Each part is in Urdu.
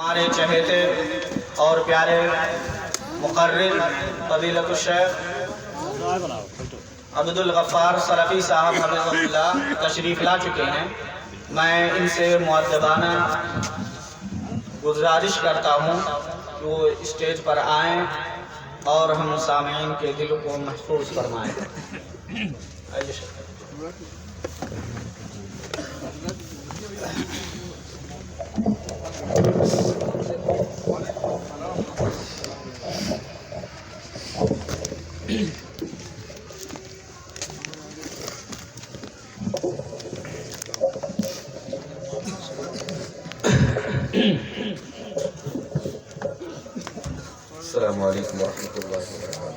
ہمارے چہیتے اور پیارے مقرر فضیلت الشیخ عبدالغفار سلفی صاحب حفظہ اللہ تشریف لا چکے ہیں۔ میں ان سے مؤدبانہ گزارش کرتا ہوں کہ وہ اسٹیج پر آئیں اور ہم سامعین کے دل کو محفوظ فرمائیں۔ آئیے شکریہ۔ السلام علیکم ورحمۃ اللہ وبرکاتہ۔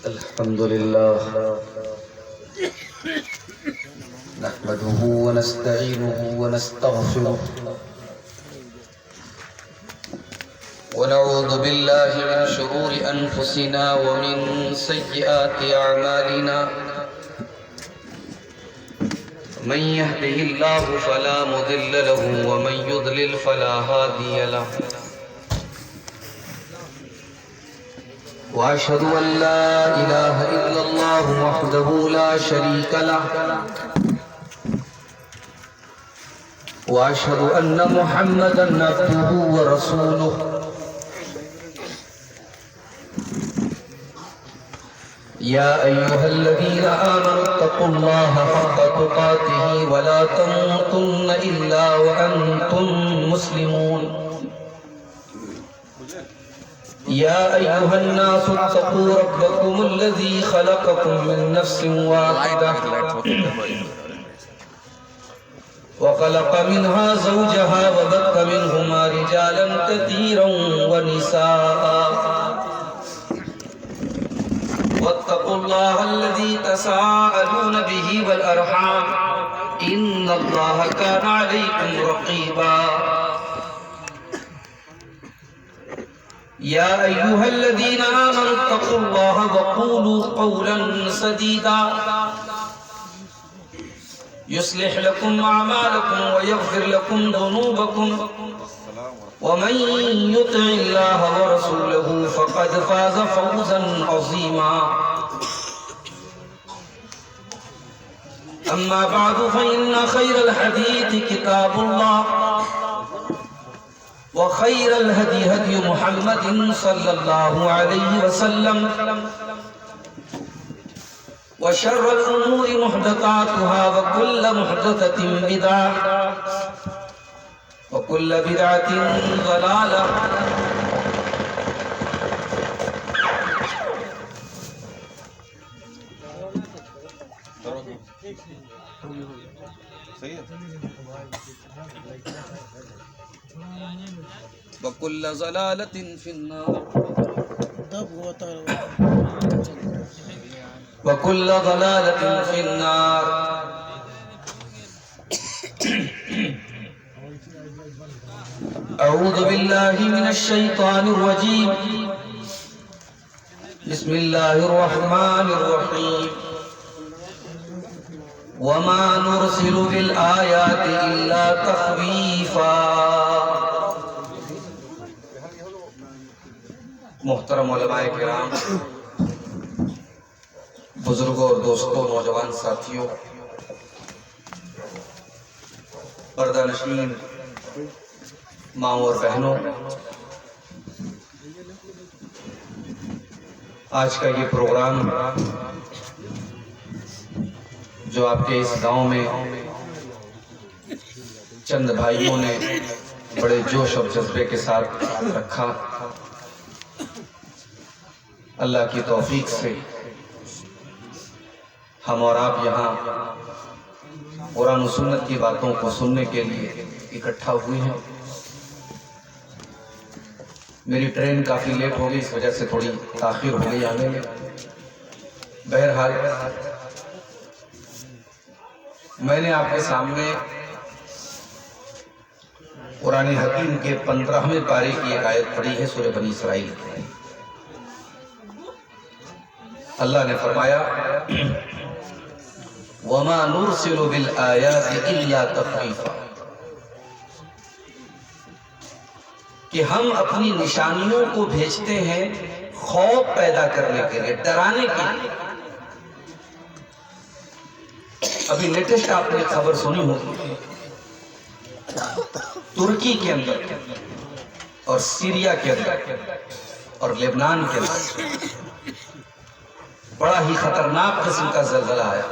الحمد للہ نحمده ونستعینه ونستغفره ونعوذ باللہ من شرور انفسنا ومن سیئات اعمالنا من يهده الله فلا مضل له ومن يضلل فلا هادي له وأشهد أن لا إله إلا الله وحده لا شريك له وأشهد أن محمدا عبده ورسوله يا أيها الذين آمنوا اتقوا الله حق تقاته ولا تموتن إلا وأنتم مسلمون يا أيها الناس اتقوا ربكم الذي خلقكم من نفس واحدة وخلق منها زوجها وبث منهما رجالا كثيرا ونساء واتقوا الله الذي تساءلون به والأرحام إن الله كان عليكم رقيبا يا أيها الذين آمنوا اتقوا الله وقولوا قولا سديدا يصلح لكم أعمالكم ويغفر لكم ذنوبكم ومن يطع الله ورسوله فقد فاز فوزا عظيما أما بعد فإن خير الحديث كتاب الله وخير الهدي هدي محمد صلى الله عليه وسلم وشر الأمور محدثاتها وكل محدثة بدعة وكل بدعة ضلالة وكل ضلالة في النار وكل ضلالة في النار أعوذ بالله من الشيطان الرجيم بسم الله الرحمن الرحيم وما نرسل بالآيات إلا تخويفا۔ محترم علماء کرام، بزرگوں اور دوستوں، نوجوان ساتھیوں، پردہ نشین ماں اور بہنوں، آج کا یہ پروگرام جو آپ کے اس گاؤں میں چند بھائیوں نے بڑے جوش اور جذبے کے ساتھ رکھا، اللہ کی توفیق سے ہم اور آپ یہاں قرآن و سنت کی باتوں کو سننے کے لیے اکٹھا ہوئے ہیں۔ میری ٹرین کافی لیٹ ہو گئی، اس وجہ سے تھوڑی تاخیر ہو گئی آنے میں۔ بہرحال میں نے آپ کے سامنے قرآن حکیم کے 15ویں پارے کی ایک آیت پڑھی ہے، سورہ بنی اسرائیل۔ اللہ نے فرمایا وَمَا نُرْسِلُ بِالْآيَاتِ إِلَّا تَخْوِيفًا، کہ ہم اپنی نشانیوں کو بھیجتے ہیں خوف پیدا کرنے کے لیے، ڈرانے کے لیے۔ ابھی لیٹسٹ آپ نے خبر سنی ہوگی، ترکی کے اندر اور سیریا کے اندر اور لبنان کے اندر بڑا ہی خطرناک قسم کا زلزلہ آیا،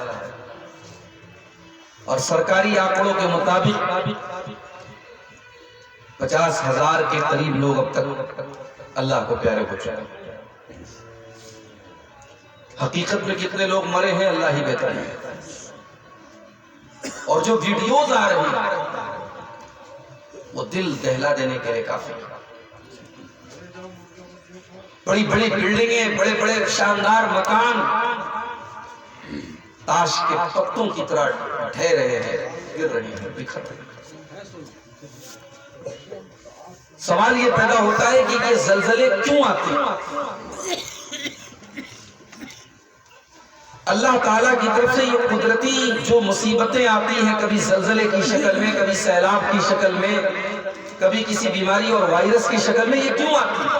اور سرکاری آنکڑوں کے مطابق 50,000 کے قریب لوگ اب تک اللہ کو پیارے ہو چکے۔ حقیقت میں کتنے لوگ مرے ہیں اللہ ہی بہتر ہے، اور جو ویڈیوز آ رہی ہیں وہ دل دہلا دینے کے لیے کافی ہے۔ بڑی بڑی بلڈنگیں، بڑے بڑے شاندار مکان تاش کے پتوں کی طرح ڈھہ رہے ہیں، گر رہے ہیں، بکھر رہے ہیں۔ سوال یہ پیدا ہوتا ہے کہ یہ زلزلے کیوں آتے ہیں؟ اللہ تعالیٰ کی طرف سے یہ قدرتی جو مصیبتیں آتی ہیں، کبھی زلزلے کی شکل میں، کبھی سیلاب کی شکل میں، کبھی کسی بیماری اور وائرس کی شکل میں، یہ کیوں آتی ہیں؟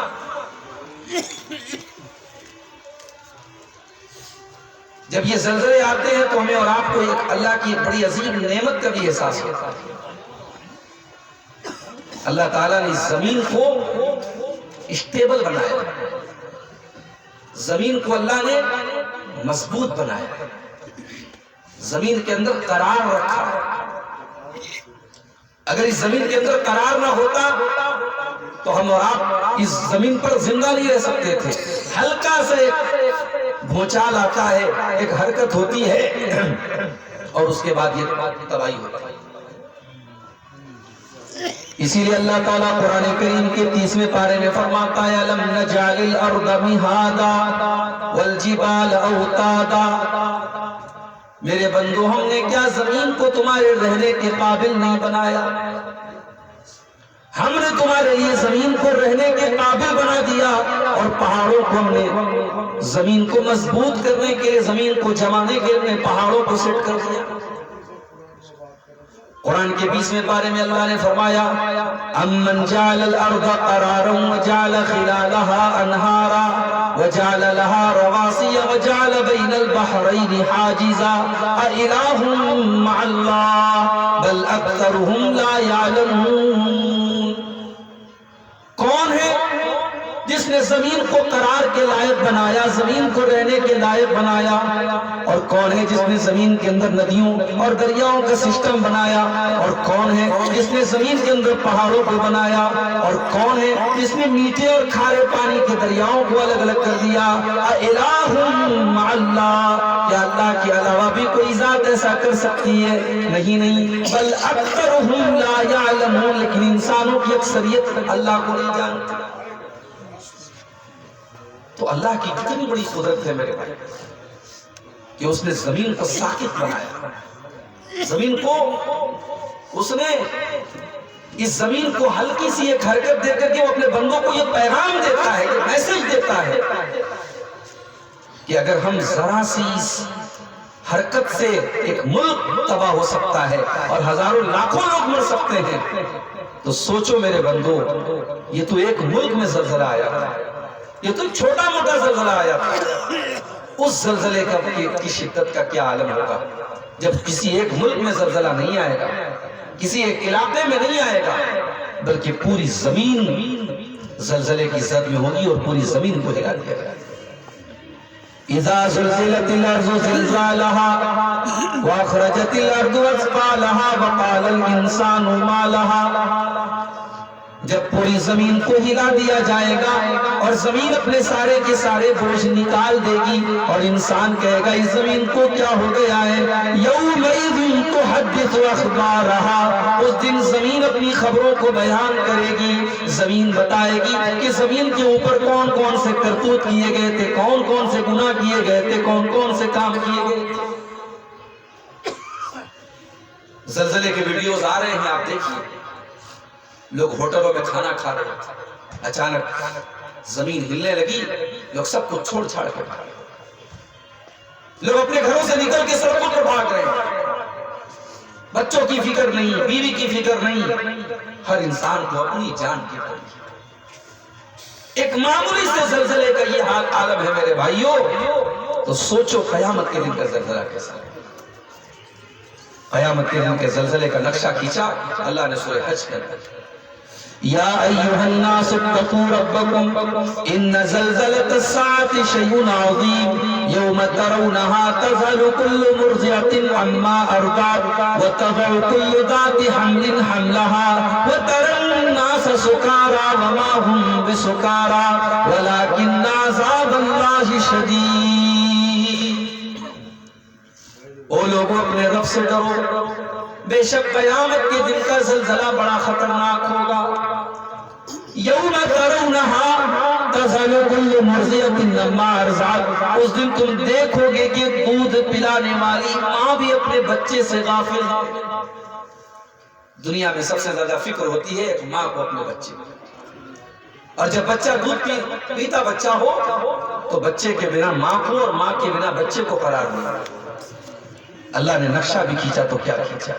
جب یہ زلزلے آتے ہیں تو ہمیں اور آپ کو ایک اللہ کی بڑی عظیم نعمت کا بھی احساس ہوتا ہے۔ اللہ تعالیٰ نے زمین کو اسٹیبل بنایا، زمین کو اللہ نے مضبوط بنایا، زمین کے اندر قرار رکھا۔ اگر اس زمین کے اندر قرار نہ ہوتا تو ہم اور آپ اس زمین پر زندہ نہیں رہ سکتے تھے۔ ہلکا سے بھونچال آتا ہے، ایک حرکت ہوتی ہے اور اس کے بعد یہ تباہی ہوتی ہے۔ اسی لیے اللہ تعالیٰ قرآن کریم کے 30ویں پارے میں فرماتا ہے أَلَمْ نَجْعَلِ الْأَرْضَ مِهَادًا وَالْجِبَالَ أَوْتَادًا، میرے بندو ہم نے کیا زمین کو تمہارے رہنے کے قابل نہیں بنایا؟ ہم نے تمہارے لیے زمین کو رہنے کے قابل بنا دیا، اور پہاڑوں کو ہم نے زمین کو مضبوط کرنے کے لیے، زمین کو جمانے کے لیے پہاڑوں کو سیٹ کر دیا۔ قرآن کے 20ویں پارے میں اللہ نے فرمایا أَمَّنْ جَعَلَ الْأَرْضَ قَرَارًا وَجَعَلَ خِلَالَهَا أَنْهَارًا وَجَعَلَ لَهَا رَوَاسِيَ وَجَعَلَ بَيْنَ الْبَحْرَيْنِ حَاجِزًا أَإِلَٰهٌ مَّعَ اللَّهِ بَلْ أَكْثَرُهُمْ لَا يَعْلَمُونَ۔ کون ہے جس نے زمین کو قرار کے لائق بنایا، زمین کو رہنے کے لائق بنایا؟ اور کون ہے جس نے زمین کے اندر ندیوں اور دریاؤں کا سسٹم بنایا؟ اور کون ہے جس نے زمین کے اندر پہاڑوں کو بنایا؟ اور کون ہے جس نے میٹھے اور کھارے پانی کے دریاؤں کو الگ الگ کر دیا؟ اِلَٰهٌ مَّعَ اللَّهِ، کیا اللہ کے علاوہ بھی کوئی ذات ایسا کر سکتی ہے؟ نہیں، بل اکثرهم لا يعلمون، لیکن انسانوں کی اکثریت اللہ کو نہیں جانتی۔ تو اللہ کی کتنی بڑی قدرت ہے میرے بھائی کہ اس نے زمین کو ساکت بنایا۔ زمین کو اس نے اس زمین کو ہلکی سی ایک حرکت دے کر کے وہ اپنے بندوں کو یہ پیغام دیتا ہے، یہ میسج دیتا ہے کہ اگر ہم ذرا سی اس حرکت سے ایک ملک تباہ ہو سکتا ہے اور ہزاروں لاکھوں لوگ مر سکتے ہیں، تو سوچو میرے بندو، یہ تو ایک ملک میں زلزلہ آیا، یہ تو چھوٹا موٹا زلزلہ آیا تھا، اس زلزلے کی شدت کا کیا عالم ہوگا جب کسی ایک ملک میں زلزلہ نہیں آئے گا، کسی ایک علاقے میں نہیں آئے گا، بلکہ پوری زمین زلزلے کی زد میں ہوگی اور پوری زمین کو ہلا دیا گیا۔ اذا زلزلت الارض زلزالها واخرجت الارض اثقالها وقال الانسان ما لها، جب پوری زمین کو ہلا دیا جائے گا اور زمین اپنے سارے کے سارے بوجھ نکال دے گی، اور انسان کہے گا اس زمین کو کیا ہو گیا ہے؟ یومئذ تحدث اخبارها، اس دن زمین اپنی خبروں کو بیان کرے گی، زمین بتائے گی کہ زمین کے اوپر کون کون سے کرتوت کیے گئے تھے، کون کون سے گناہ کیے گئے تھے، کون کون سے کام کیے گئے تھے۔ زلزلے کے ویڈیوز آ رہے ہیں، آپ دیکھیے، لوگ ہوٹلوں میں کھانا کھا رہے ہیں، اچانک زمین ہلنے لگی، لوگ سب کچھ چھوڑ چھاڑ کے بھاگے۔ لوگ اپنے گھروں سے نکل کے سڑکوں پر بھاگ رہے ہیں، بچوں کی فکر نہیں، بیوی کی فکر نہیں، ہر انسان کو اپنی جان کی فکر۔ ایک معمولی سے زلزلے کا یہ حال عالم ہے میرے بھائیوں، تو سوچو قیامت کے دن کا زلزلہ کیسا ہے۔ قیامت کے دن کے زلزلے کا نقشہ کھینچا اللہ نے سورہ حج میں۔ یا ایھا الناس اتقوا ربکم ان زلزلۃ الساعۃ شیء عظیم یوم ترونها تذهل كل مرضعة عما ارضعت وتضع كل ذات حمل حملها وترى الناس سکارى وما هم بسکارى ولكن عذاب الله شدید۔ او لوگوں اپنے رب سے ڈرو، بے شک قیامت کے دن کا زلزلہ بڑا خطرناک ہوگا۔ یوم ترونها تذهل كل مرضعة عما ارضعت، اس دن تم دیکھو گے کہ دودھ پلانے والی ماں بھی اپنے بچے سے غافل ہے۔ دنیا میں سب سے زیادہ فکر ہوتی ہے ایک ماں کو اپنے بچے کی، اور جب بچہ دودھ پیتا بچہ ہو تو بچے کے بنا ماں کو اور ماں کے بنا بچے کو قرار نہیں۔ اللہ نے نقشہ بھی کھینچا تو کیا کھینچا،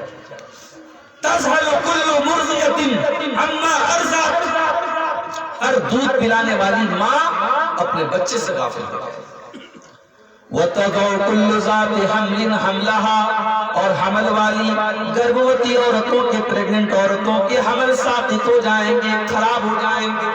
تذهل كل مرضعة عما ارضعت، ہر دودھ پلانے والی ماں اپنے بچے سے غافل ہو گئی۔ وَتَضَعُ كُلُّ ذَاتِ حَمْلٍ حَمْلَهَا، اور حمل والی گربھوتی عورتوں کے، پریگننٹ عورتوں کے حمل ساقط ہو جائیں گے، خراب ہو جائیں گے۔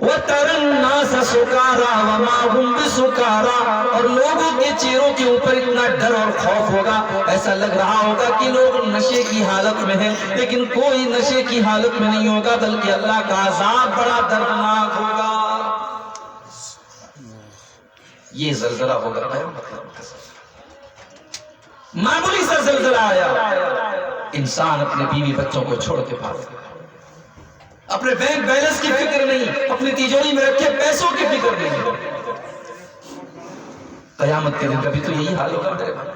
وَتَرَى النَّاسَ سُكَارَىٰ وَمَا هُمْ بِسُكَارَىٰ، اور لوگوں کے چہروں کے اوپر اتنا ڈر اور خوف ہوگا، ایسا لگ رہا ہوگا کہ لوگ نشے کی حالت میں ہیں، لیکن کوئی نشے کی حالت میں نہیں ہوگا، بلکہ اللہ کا عذاب بڑا دردناک ہوگا۔ یہ زلزلہ ہوگا معمولی سا زلزلہ آیا، انسان اپنے بیوی بچوں کو چھوڑ کے بھاگ گیا، اپنے بینک بیلنس کی فکر نہیں، اپنی تجوری میں رکھے پیسوں کی فکر نہیں۔ قیامت کے دن کا بھی تو یہی حال ہوگا میرے بھائی۔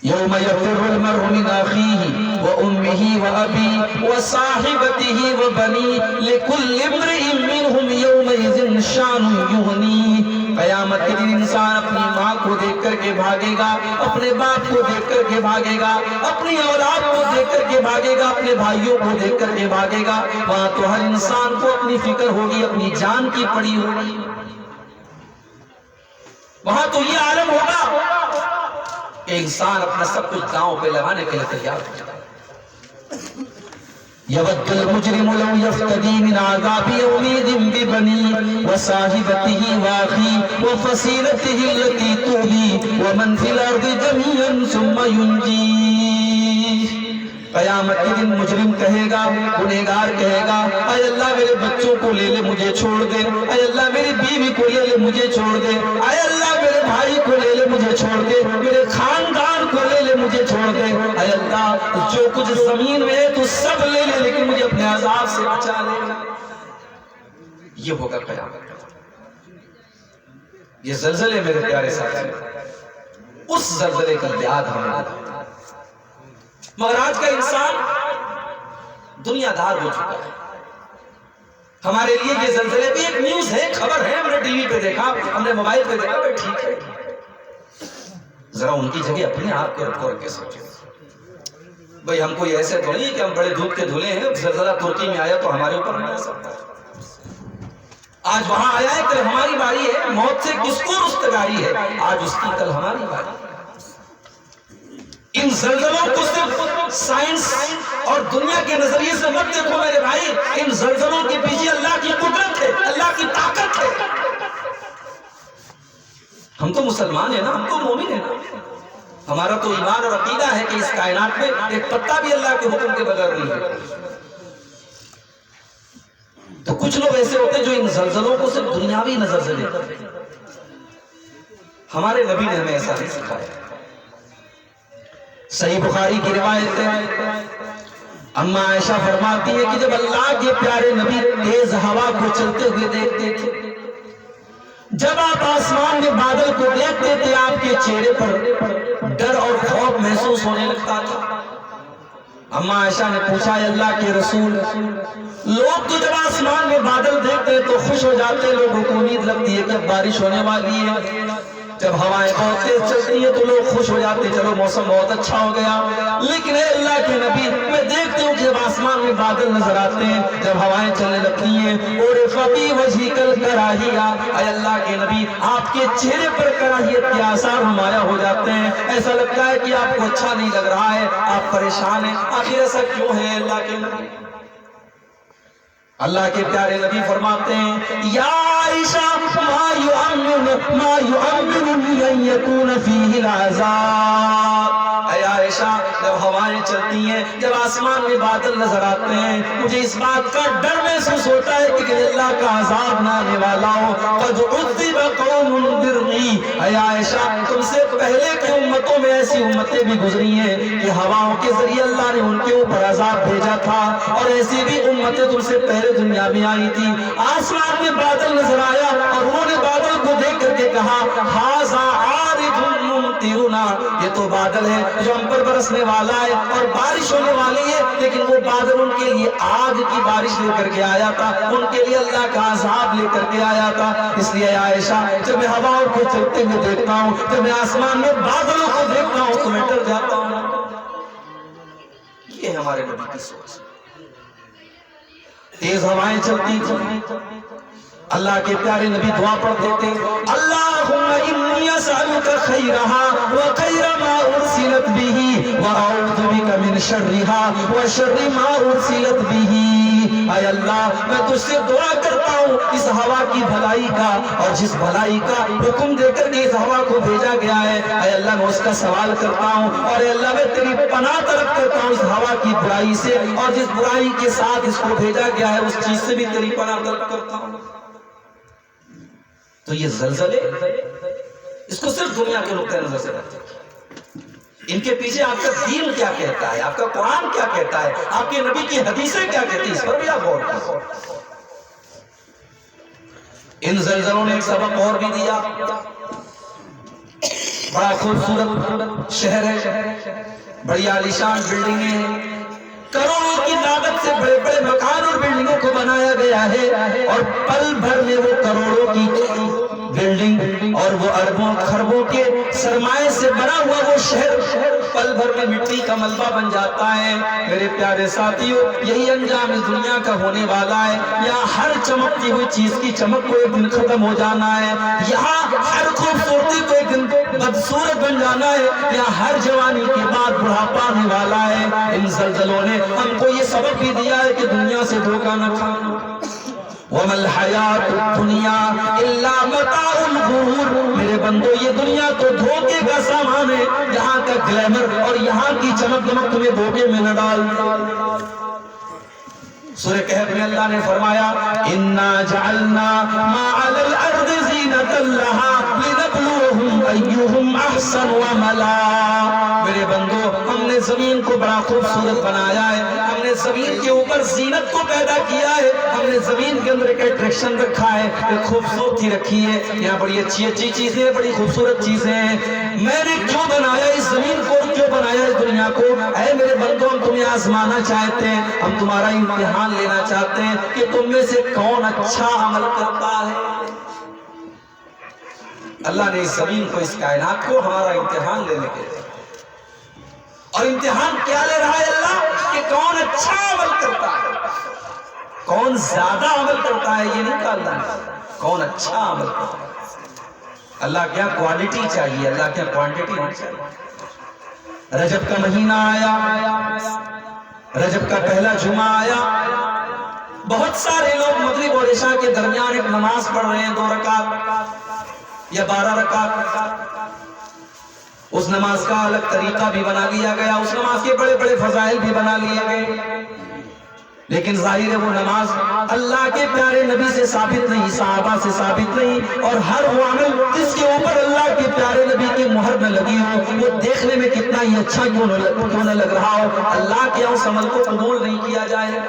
یوم یفر المرء من اخیہ وامہ وابیہ وصاحبتہ وبنیہ لکل امرئ منہم یومئذ شأن یغنیہ۔ قیامت کے دن انسان اپنی ماں کو دیکھ کر کے بھاگے گا، اپنے باپ کو دیکھ کر کے بھاگے گا، اپنی اولاد کو دیکھ کر کے بھاگے گا، اپنے بھائیوں کو دیکھ کر کے بھاگے گا۔ وہاں تو ہر انسان کو اپنی فکر ہوگی، اپنی جان کی پڑی ہوگی۔ وہاں تو یہ عالم ہوگا کہ انسان اپنا سب کچھ داؤں پہ لگانے کے لیے تیار ہو جائے۔ یود المجرم لو یفتدی من عذاب یومئذ ببنیہ وصاحبتہ واخیہ وفصیلتہ التی تؤویہ ومن فی الارض جمیعا ثم ینجیہ۔ قیامت کے دن مجرم کہے گا، گنہگار کہے گا، اے اللہ میرے بچوں کو لے لے مجھے چھوڑ دے، اے اللہ میری بیوی کو لے لے مجھے چھوڑ دے، اے اللہ میرے بھائی کو لے لے مجھے چھوڑ دے، میرے خاندان کو لے لے مجھے چھوڑ دے، اے اللہ جو کچھ زمین میں ہے تو سب لے لے لیکن مجھے اپنے عذاب سے بچا لے۔ یہ ہوگا قیامت، یہ زلزلے میرے پیارے ساتھی، اس زلزلے کی یاد ہمیں۔ مگر آج کا انسان دنیا دار ہو چکا ہے، ہمارے لیے یہ زلزلے بھی ایک نیوز ہے، خبر ہے، ہم نے ٹی وی پہ دیکھا، ہم نے موبائل پہ دیکھا، ٹھیک ہے۔ ذرا ان کی جگہ اپنے آپ کو رکھو رکھ کے سوچو، بھئی ہم کوئی ایسے تو نہیں کہ ہم بڑے دودھ کے دھلے ہیں، زلزلہ ترکی میں آیا تو ہمارے اوپر نہیں آ سکتا۔ آج وہاں آیا ہے، کل ہماری باری ہے، موت سے کس کو رستگاری ہے، آج اس کی کل ہماری باری ہے۔ ان زلزلوں کو صرف سائنس اور دنیا کے نظریے سے مت دیکھو میرے بھائی، ان زلزلوں کے پیچھے اللہ کی قدرت ہے، اللہ کی طاقت ہے۔ ہم تو مسلمان ہیں نا، ہم تو مومن ہیں نا، ہمارا تو ایمان اور عقیدہ ہے کہ اس کائنات میں ایک پتا بھی اللہ کے حکم کے بغیر نہیں ہے۔ تو کچھ لوگ ایسے ہوتے ہیں جو ان زلزلوں کو صرف دنیاوی نظر سے دیکھتے ہیں، ہمارے نبی نے ہمیں ایسا نہیں سکھایا۔ صحیح بخاری کی روایت ہے، اما عائشہ فرماتی ہے کہ جب اللہ کے پیارے نبی تیز ہوا کو چلتے ہوئے دیکھتے تھے، جب آپ آسمان میں بادل کو دیکھتے تھے، آپ کے چہرے پر ڈر اور خوف محسوس ہونے لگتا تھا۔ اما عائشہ نے پوچھا، اے اللہ کے رسول، لوگ تو جب آسمان میں بادل دیکھتے ہیں تو خوش ہو جاتے، لوگوں کو امید لگتی ہے کہ اب بارش ہونے والی ہے، جب ہوائیں بہت تیز چلتی ہیں تو لوگ خوش ہو جاتے، چلو موسم بہت اچھا ہو گیا. لیکن اے اللہ کے نبی، میں دیکھتی ہوں کہ جب آسمان میں بادل نظر آتے ہیں، جب ہوائیں چلنے لگتی ہیں، عرفتی وجہکل کراہیہ، اے اللہ کے نبی آپ کے چہرے پر کراہیت کے آثار نمایاں ہو جاتے ہیں. ایسا لگتا ہے کہ آپ کو اچھا نہیں لگ رہا ہے، آپ پریشان ہیں. آخر ایسا کیوں ہے اللہ کے نبی؟ اللہ کے پیارے نبی فرماتے ہیں، یا عائشہ ما یؤمننی ان یکون فیہ العذاب. اے عائشہ، جب ہوائیں چلتی ہیں، جب آسمان میں بادل نظر آتے ہیں، مجھے اس بات کا ڈر محسوس ہوتا ہے کہ اللہ کا عذاب نہ آنے والا ہو. قد عذب قوم برقی. اے عائشہ، تم سے پہلے کی امتوں میں ایسی امتیں بھی گزری ہیں کہ ہواؤں کے ذریعے اللہ نے ان کے اوپر عذاب بھیجا تھا، اور ایسی بھی امتیں تم سے پہلے دنیا میں آئی تھی. آسمان میں بادل نظر آیا اور انہوں نے بادل کو دیکھ کر کے کہا، ھذا عارض ممطرنا، یہ تو بادل ہے جو ہم پر برسنے والا ہے اور بارش ہونے والی ہے. لیکن وہ بادل ان کے لیے آگ کی بارش لے کر کے آیا تھا، ان کے لیے اللہ کا عذاب لے کر کے آیا تھا. اس لیے عائشہ، جب میں ہواؤں کو چلتے ہوئے دیکھتا ہوں، جب میں آسمان میں بادلوں کو دیکھتا ہوں تو میں ڈر جاتا ہوں. یہ ہمارے نبی کی سوچ. تیز ہوائیں چلتی تھی، اللہ کے پیارے نبی دعا پڑھتے تھے، اللہم انی اسألک خیرہا وخیر ما ارسلت بہ واعوذ بک من شرہا وشر ما ارسلت بہ. اے اللہ، میں تجھ سے دعا کرتا ہوں اس ہوا کی بھلائی کا، اور جس بھلائی کا حکم دے کر کے اس ہوا کو بھیجا گیا ہے، اے اللہ میں اس کا سوال کرتا ہوں. اور اے اللہ، میں تیری پناہ طلب کرتا ہوں اس ہوا کی برائی سے، اور جس برائی کے ساتھ اس کو بھیجا گیا ہے اس چیز سے بھی تیری پناہ طلب کرتا ہوں. تو یہ زلزلے اس کو صرف دنیا کے نقطۂ نظر سے رکھتے ہیں. ان کے پیچھے آپ کا دین کیا کہتا ہے، آپ کا قرآن کیا کہتا ہے، آپ کے نبی کی حدیثیں کیا کہتی ہیں، اس پر بھی آپ غور کریں. ان زلزلوں نے ایک سبق اور بھی دیا. بڑا خوبصورت شہر ہے، بڑی عالیشان بلڈنگیں ہیں، کروڑوں کی لاگت سے بڑے بڑے مکان اور بلڈنگوں کو بنایا گیا ہے، اور پل بھر میں وہ کروڑوں کی بلڈنگ اور وہ اربوں خربوں کے سرمائے سے بنا ہوا وہ شہر پل بھر میں مٹی کا ملبہ بن جاتا ہے. میرے پیارے ساتھیوں، یہی انجام اس دنیا کا ہونے والا ہے. یہاں ہر چمکتی ہوئی چیز کی چمک کو ایک دن ختم ہو جانا ہے. یہاں ہر خوبصورتی کو ایک دن بدصورت بن جانا ہے. یہاں ہر جوانی کے بعد بڑھاپا آنے والا ہے. ان زلزلوں نے ہم کو یہ سبق بھی دیا ہے کہ دنیا سے دھوکہ نہ کھانا. وَمَا الْحَيَاةُ الدُّنْيَا إِلَّا مَتَاعُ الْغُرُورِ. میرے بندو، یہ دنیا تو دھوکے کا سامان ہے. یہاں کا گلیمر اور یہاں کی چمک دمک تمہیں دھوکے میں نہ ڈال. سورہ کہف میں اللہ نے فرمایا، إِنَّا جَعَلْنَا مَا عَلَى الْأَرْضِ زِينَةً لَهَا لِنَبْلُوَهُمْ أَيُّهُمْ أَحْسَنُ عَمَلًا. میرے بندو، ہم نے زمین کو بڑا خوبصورت بنایا ہے. ہم نے زمین کے اوپر زینت کو پیدا کیا ہے. ہم نے زمین کے اندر ایک اٹریکشن رکھا ہے، ایک خوبصورتی رکھی ہے. یہاں بڑی اچھی اچھی چیزیں، بڑی خوبصورت چیزیں ہیں. میں نے کیوں بنایا اس زمین کو، کیوں بنایا اس دنیا کو؟ اے میرے بندو، ہم تمہیں آزمانا چاہتے ہیں، ہم تمہارا امتحان لینا چاہتے ہیں کہ تم میں سے کون اچھا عمل کرتا ہے. اللہ نے اس زمین کو، اس کائنات کو ہمارا امتحان لینے کے لیے. اور امتحان کیا لے رہا ہے اللہ؟ کہ کون اچھا عمل کرتا ہے، کون زیادہ عمل کرتا ہے. یہ نہیں کہا اللہ نے، کون اچھا عمل کرتا ہے. اللہ کیا کوالٹی چاہیے، اللہ کیا کوانٹیٹی نہیں چاہیے. رجب کا مہینہ آیا، رجب کا پہلا جمعہ آیا. بہت سارے لوگ مغرب اور عشاء کے درمیان ایک نماز پڑھ رہے ہیں، 2 رکعت یا 12 رکعت. اس نماز کا الگ طریقہ بھی بنا لیا گیا، اس نماز کے بڑے بڑے فضائل بھی بنا لیے گئے. لیکن ظاہر ہے وہ نماز اللہ کے پیارے نبی سے ثابت نہیں، صحابہ سے ثابت نہیں. اور ہر وہ عمل جس کے اوپر اللہ کے پیارے نبی کی مہر نہ لگی ہو، وہ دیکھنے میں کتنا ہی اچھا کیوں نہ لگ رہا ہو، اللہ کے اس عمل کو قبول نہیں کیا جائے.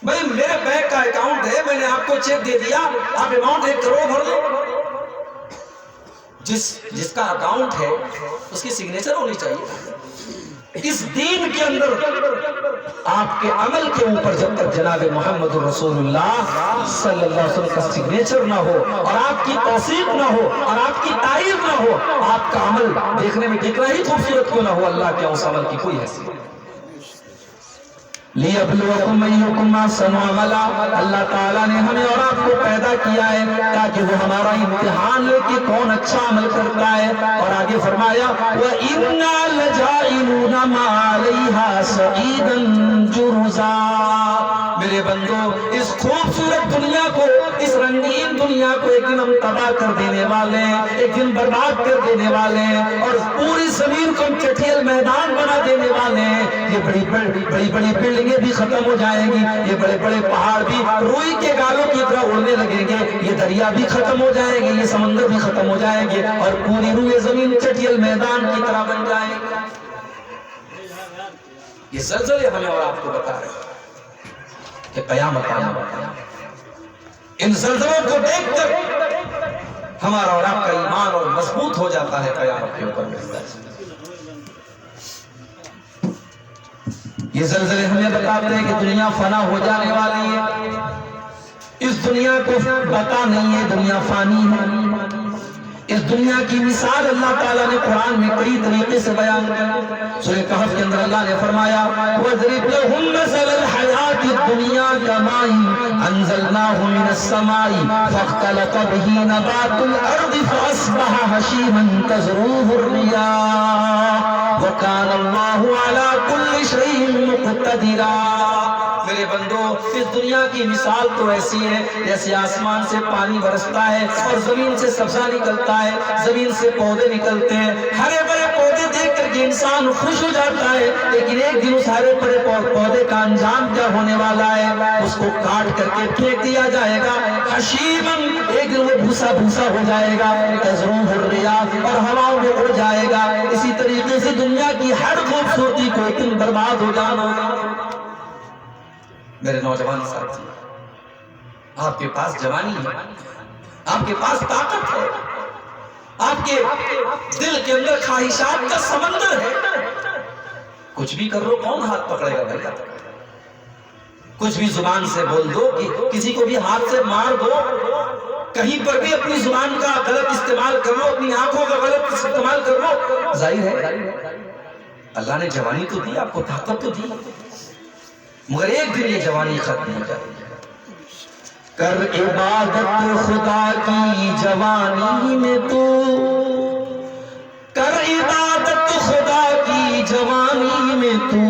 بھائی میرے بینک کا اکاؤنٹ ہے، میں نے آپ کو چیک دے دیا، آپ اماؤنٹ 1 کروڑ بھر دو. جس کا اکاؤنٹ ہے اس کی سگنیچر ہونی چاہیے. اس دین کے اندر آپ کے عمل کے اوپر جب تک جناب محمد رسول اللہ صلی اللہ علیہ وسلم کا سگنیچر نہ ہو اور آپ کی توثیق نہ ہو اور آپ کی تائید نہ ہو، آپ کا عمل دیکھنے میں کتنا ہی خوبصورت کیوں نہ ہو، اللہ کے اس عمل کی کوئی حیثیت نہیں۔ لِيَبْلُوَكُمْ أَيُّكُمْ أَحْسَنُ عَمَلًا، اللہ تعالیٰ نے ہمیں اور آپ کو پیدا کیا ہے تاکہ وہ ہمارا امتحان لے کہ کون اچھا عمل کرتا ہے۔ اور آگے فرمایا وَإِنَّا لَجَاعِلُونَ مَا عَلَيْهَا صَعِيدًا جُرُزًا، میرے بندو اس خوبصورت دنیا کو، اس رنگین دنیا کو ایک دن ہم تباہ کر دینے والے ہیں، ایک دن برباد کر دینے والے ہیں، اور پوری زمین کو ہم چٹیل میدان بنا دینے والے ہیں۔ یہ بڑی بڑی بلڈنگیں بھی ختم ہو جائیں گی، یہ بڑے بڑے پہاڑ بھی روئی کے گالوں کی طرح اڑنے لگیں گے، یہ دریا بھی ختم ہو جائیں گے، یہ سمندر بھی ختم ہو جائیں گے، اور پوری روئے زمین چٹیل میدان کی طرح بن جائیں گے۔ یہ زلزلے ہمیں اور آپ کو بتا رہے ہیں کہ قیامت آنے والی ہے۔ ان زلزلوں کو دیکھ کر ہمارا اور آپ کا ایمان اور مضبوط ہو جاتا ہے قیامت کے اوپر ملتا ہے۔ یہ زلزلے ہمیں بتاتے ہیں کہ دنیا فنا ہو جانے والی ہے، اس دنیا کو پتہ نہیں ہے دنیا فانی ہے۔ اس دنیا کی مثال اللہ تعالیٰ نے قرآن میں کئی طریقے سے بیان کی۔ سورہ کہف کے اندر اللہ نے فرمایا وَاضْرِبْ لَهُم مَّثَلَ الْحَيَاةِ الدُّنْيَا كَمَاءٍ أَنزَلْنَاهُ مِنَ السَّمَاءِ فَاخْتَلَطَ بِهِ نَبَاتُ الْأَرْضِ فَأَصْبَحَ هَشِيمًا تَذْرُوهُ الرِّيَاحُ وَكَانَ اللَّهُ عَلَى كُلِّ شَيْءٍ مُقْتَدِرًا۔ میرے بندو اس دنیا کی مثال تو ایسی ہے جیسے آسمان سے پانی برستا ہے اور زمین سے سبزہ نکلتا ہے، زمین سے پودے نکلتے ہیں، ہرے بھرے پودے دیکھ کر کے انسان خوش ہو جاتا ہے، لیکن ایک دن اس ہرے بھرے پودے کا انجام کیا ہونے والا ہے؟ اس کو کاٹ کر کے پھینک دیا جائے گا، حشیماً، ایک دن وہ بھوسا بھوسا ہو جائے گا، تذروہ الریاح، اور ہواؤں میں اڑ جائے گا۔ اسی طریقے سے دنیا کی ہر خوبصورتی کو ایک دن برباد ہو جانا ہوگا۔ میرے نوجوان ساتھی، آپ کے پاس جوانی ہے، آپ کے پاس طاقت ہے، آپ کے دل کے اندر خواہشات کا سمندر ہے، کچھ بھی کر لو، کون ہاتھ پکڑے گا بھائی؟ کچھ بھی زبان سے بول دو، کسی کو بھی ہاتھ سے مار دو، کہیں پر بھی اپنی زبان کا غلط استعمال کر لو، اپنی آنکھوں کا غلط استعمال کر لو، ظاہر ہے اللہ نے جوانی تو دی، آپ کو طاقت تو دی، مگر ایک دن یہ جوانی ختم ہو جائے گی۔ کر عبادت خدا کی جوانی میں تو، کر عبادت خدا کی جوانی میں تو،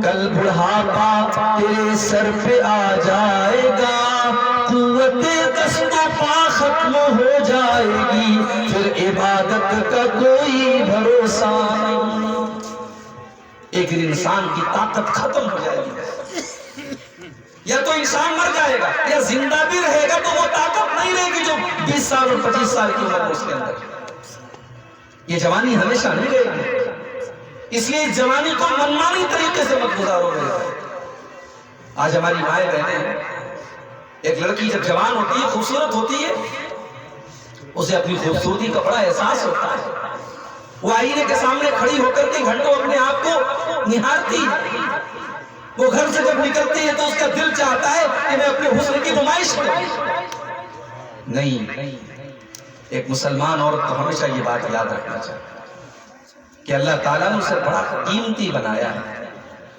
کل بڑھاپا تیرے سر پہ آ جائے گا، قوت دست و پا ختم ہو جائے گی، پھر عبادت کا کوئی بھروسہ نہیں۔ ایک دن انسان کی طاقت ختم ہو جائے گی، یا تو انسان مر جائے گا یا زندہ بھی رہے گا تو وہ طاقت نہیں رہے گی جو 20 سال اور 25 سال کی عمر اس کے اندر۔ یہ جوانی ہمیشہ نہیں رہے گی، اس لیے اس جوانی کو منمانی طریقے سے مت گزارو میرے بھائی۔ آج ہماری مائیں بہنیں ہیں، ایک لڑکی جب جوان ہوتی ہے، خوبصورت ہوتی ہے، اسے اپنی خوبصورتی کا بڑا احساس ہوتا ہے، وہ آئینے کے سامنے کھڑی ہو کر کے گھنٹوں اپنے آپ کو نہارتی ہے، وہ گھر سے جب نکلتی ہے تو اس کا دل چاہتا ہے کہ میں اپنے حسن کی نمائش کروں۔ نہیں، ایک مسلمان عورت کو ہمیشہ یہ بات یاد رکھنا چاہیے کہ اللہ تعالیٰ نے اسے بڑا قیمتی بنایا ہے،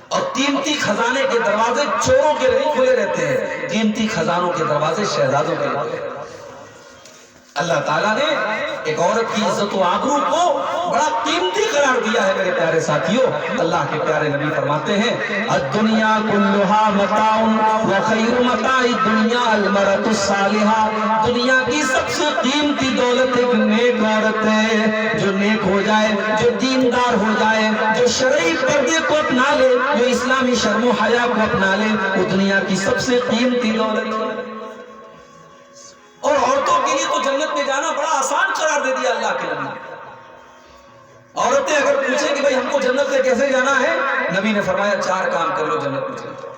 اور قیمتی خزانے کے دروازے چوروں کے لیے کھلے رہتے ہیں، قیمتی خزانوں کے دروازے شہزادوں کے لیے۔ اللہ تعالیٰ نے ایک عورت کی عزت و آبرو کو بڑا قیمتی قرار دیا ہے میرے پیارے ساتھیوں۔ اللہ کے پیارے نبی فرماتے ہیں الدنیا کلھا متاع وخیر متاع الدنیا المرأۃ الصالحہ، دنیا کی سب سے قیمتی دولت ایک نیک عورت ہے، جو نیک ہو جائے، جو دیندار ہو جائے، جو شرعی پردے کو اپنا لے، جو اسلامی شرم و حیا کو اپنا لے، وہ دنیا کی سب سے قیمتی دولت ہے۔ اور عورتوں کے لیے تو جنت میں جانا بڑا آسان قرار دے دیا اللہ کے نبی۔ عورتیں اگر پوچھیں کہ بھائی ہم کو جنت میں کیسے جانا ہے، نبی نے فرمایا 4 کام کر لو جنت میں چلو،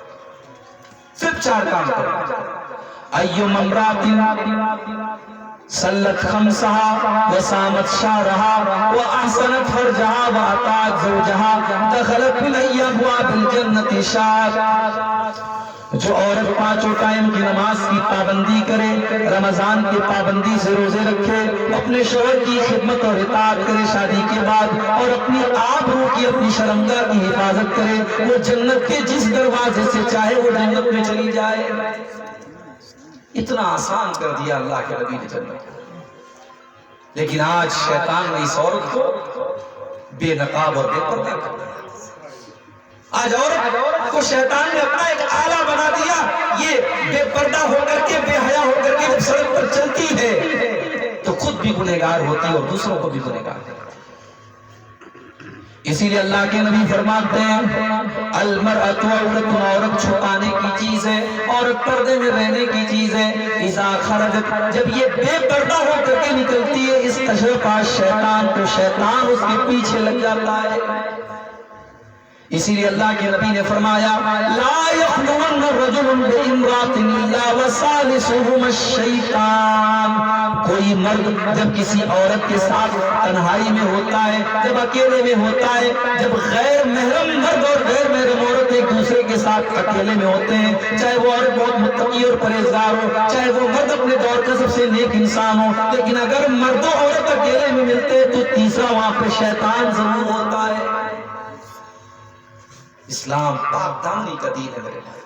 صرف 4 کام کرو۔ ایوم امرأة صلت خمسها وصامت شهرها واحسنت فرجها واطاعت زوجها دخلت من اي ابواب الجنة شاءت. جو عورت پانچوں ٹائم کی نماز کی پابندی کرے، رمضان کی پابندی سے روزے رکھے، اپنے شوہر کی خدمت اور اطاعت کرے شادی کے بعد، اور اپنی آبرو کی اپنی شرمگاہ کی حفاظت کرے، وہ جنت کے جس دروازے سے چاہے وہ جنت میں چلی جائے. اتنا آسان کر دیا اللہ کے نبی نے جنت. لیکن آج شیطان نے اس عورت کو بے نقاب اور بے پردہ کر دیا. آج عورت کو شیطان نے اپنا ایک آلہ بنا دیا. یہ بے پردہ ہو کر کے، بے حیا ہو کر کے جب سڑک پر چلتی ہے تو خود بھی گنہگار ہوتی ہے اور دوسروں کو بھی گنہگار کرتی ہے. اسی لیے اللہ کے نبی فرماتے ہیں المرأۃ عورت چھپانے کی چیز ہے، عورت پردے میں رہنے کی چیز ہے. اذا خرجت جب یہ بے پردہ ہو کر کے نکلتی ہے استشرف الشیطان تو شیطان اس کے پیچھے لگ جاتا ہے. اسی لیے اللہ کے نبی نے فرمایا لا يخلون الرجل بامرأة الا وثالثهما الشیطان. کوئی مرد جب کسی عورت کے ساتھ تنہائی میں ہوتا ہے، جب اکیلے میں ہوتا ہے، جب غیر محرم مرد اور غیر محرم عورت ایک دوسرے کے ساتھ اکیلے میں ہوتے ہیں، چاہے وہ عورت بہت متقی اور پرہیزگار ہو، چاہے وہ مرد اپنے دور کا سب سے نیک انسان ہو، لیکن اگر مرد و عورت اکیلے میں ملتے تو تیسرا وہاں پہ شیطان ضرور ہوتا ہے. اسلام پاک دامنی کا دین ہے میرے بھائی.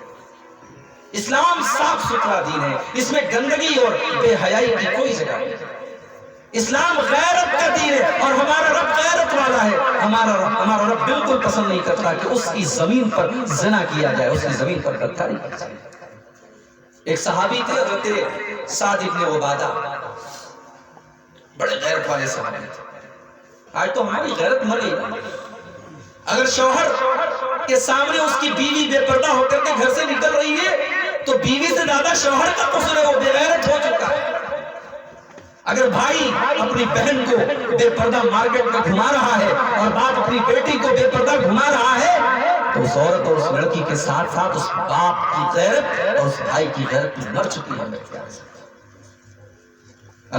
اسلام صاف ستھرا دین ہے، اس میں گندگی اور بے حیائی کی کوئی جگہ نہیں. اسلام غیرت کا دین ہے اور ہمارا رب غیرت والا ہے. ہمارا رب بالکل پسند نہیں کرتا کہ اس کی زمین پر زنا کیا جائے، اس کی زمین پر بدکاری کی جائے. ایک صحابی تھے حضرت سعد ابن عبادہ، بڑے غیرت والے صحابی تھے. آج تو ہماری غیرت مر گئی. اگر شوہر کے سامنے اس کی بیوی بے پردہ ہو کر کے گھر سے نکل رہی ہے تو بیوی سے زیادہ شوہر کا قصور ہے، وہ بے غیرت ہو چکا ہے. اگر بھائی اپنی بہن کو بے پردہ مارکیٹ میں گھما رہا ہے اور باپ اپنی بیٹی کو بے پردہ گھما رہا ہے تو اس عورت اور اس لڑکی کے ساتھ ساتھ اس باپ کی غیرت اور اس بھائی کی غیرت بھی مر چکی ہے.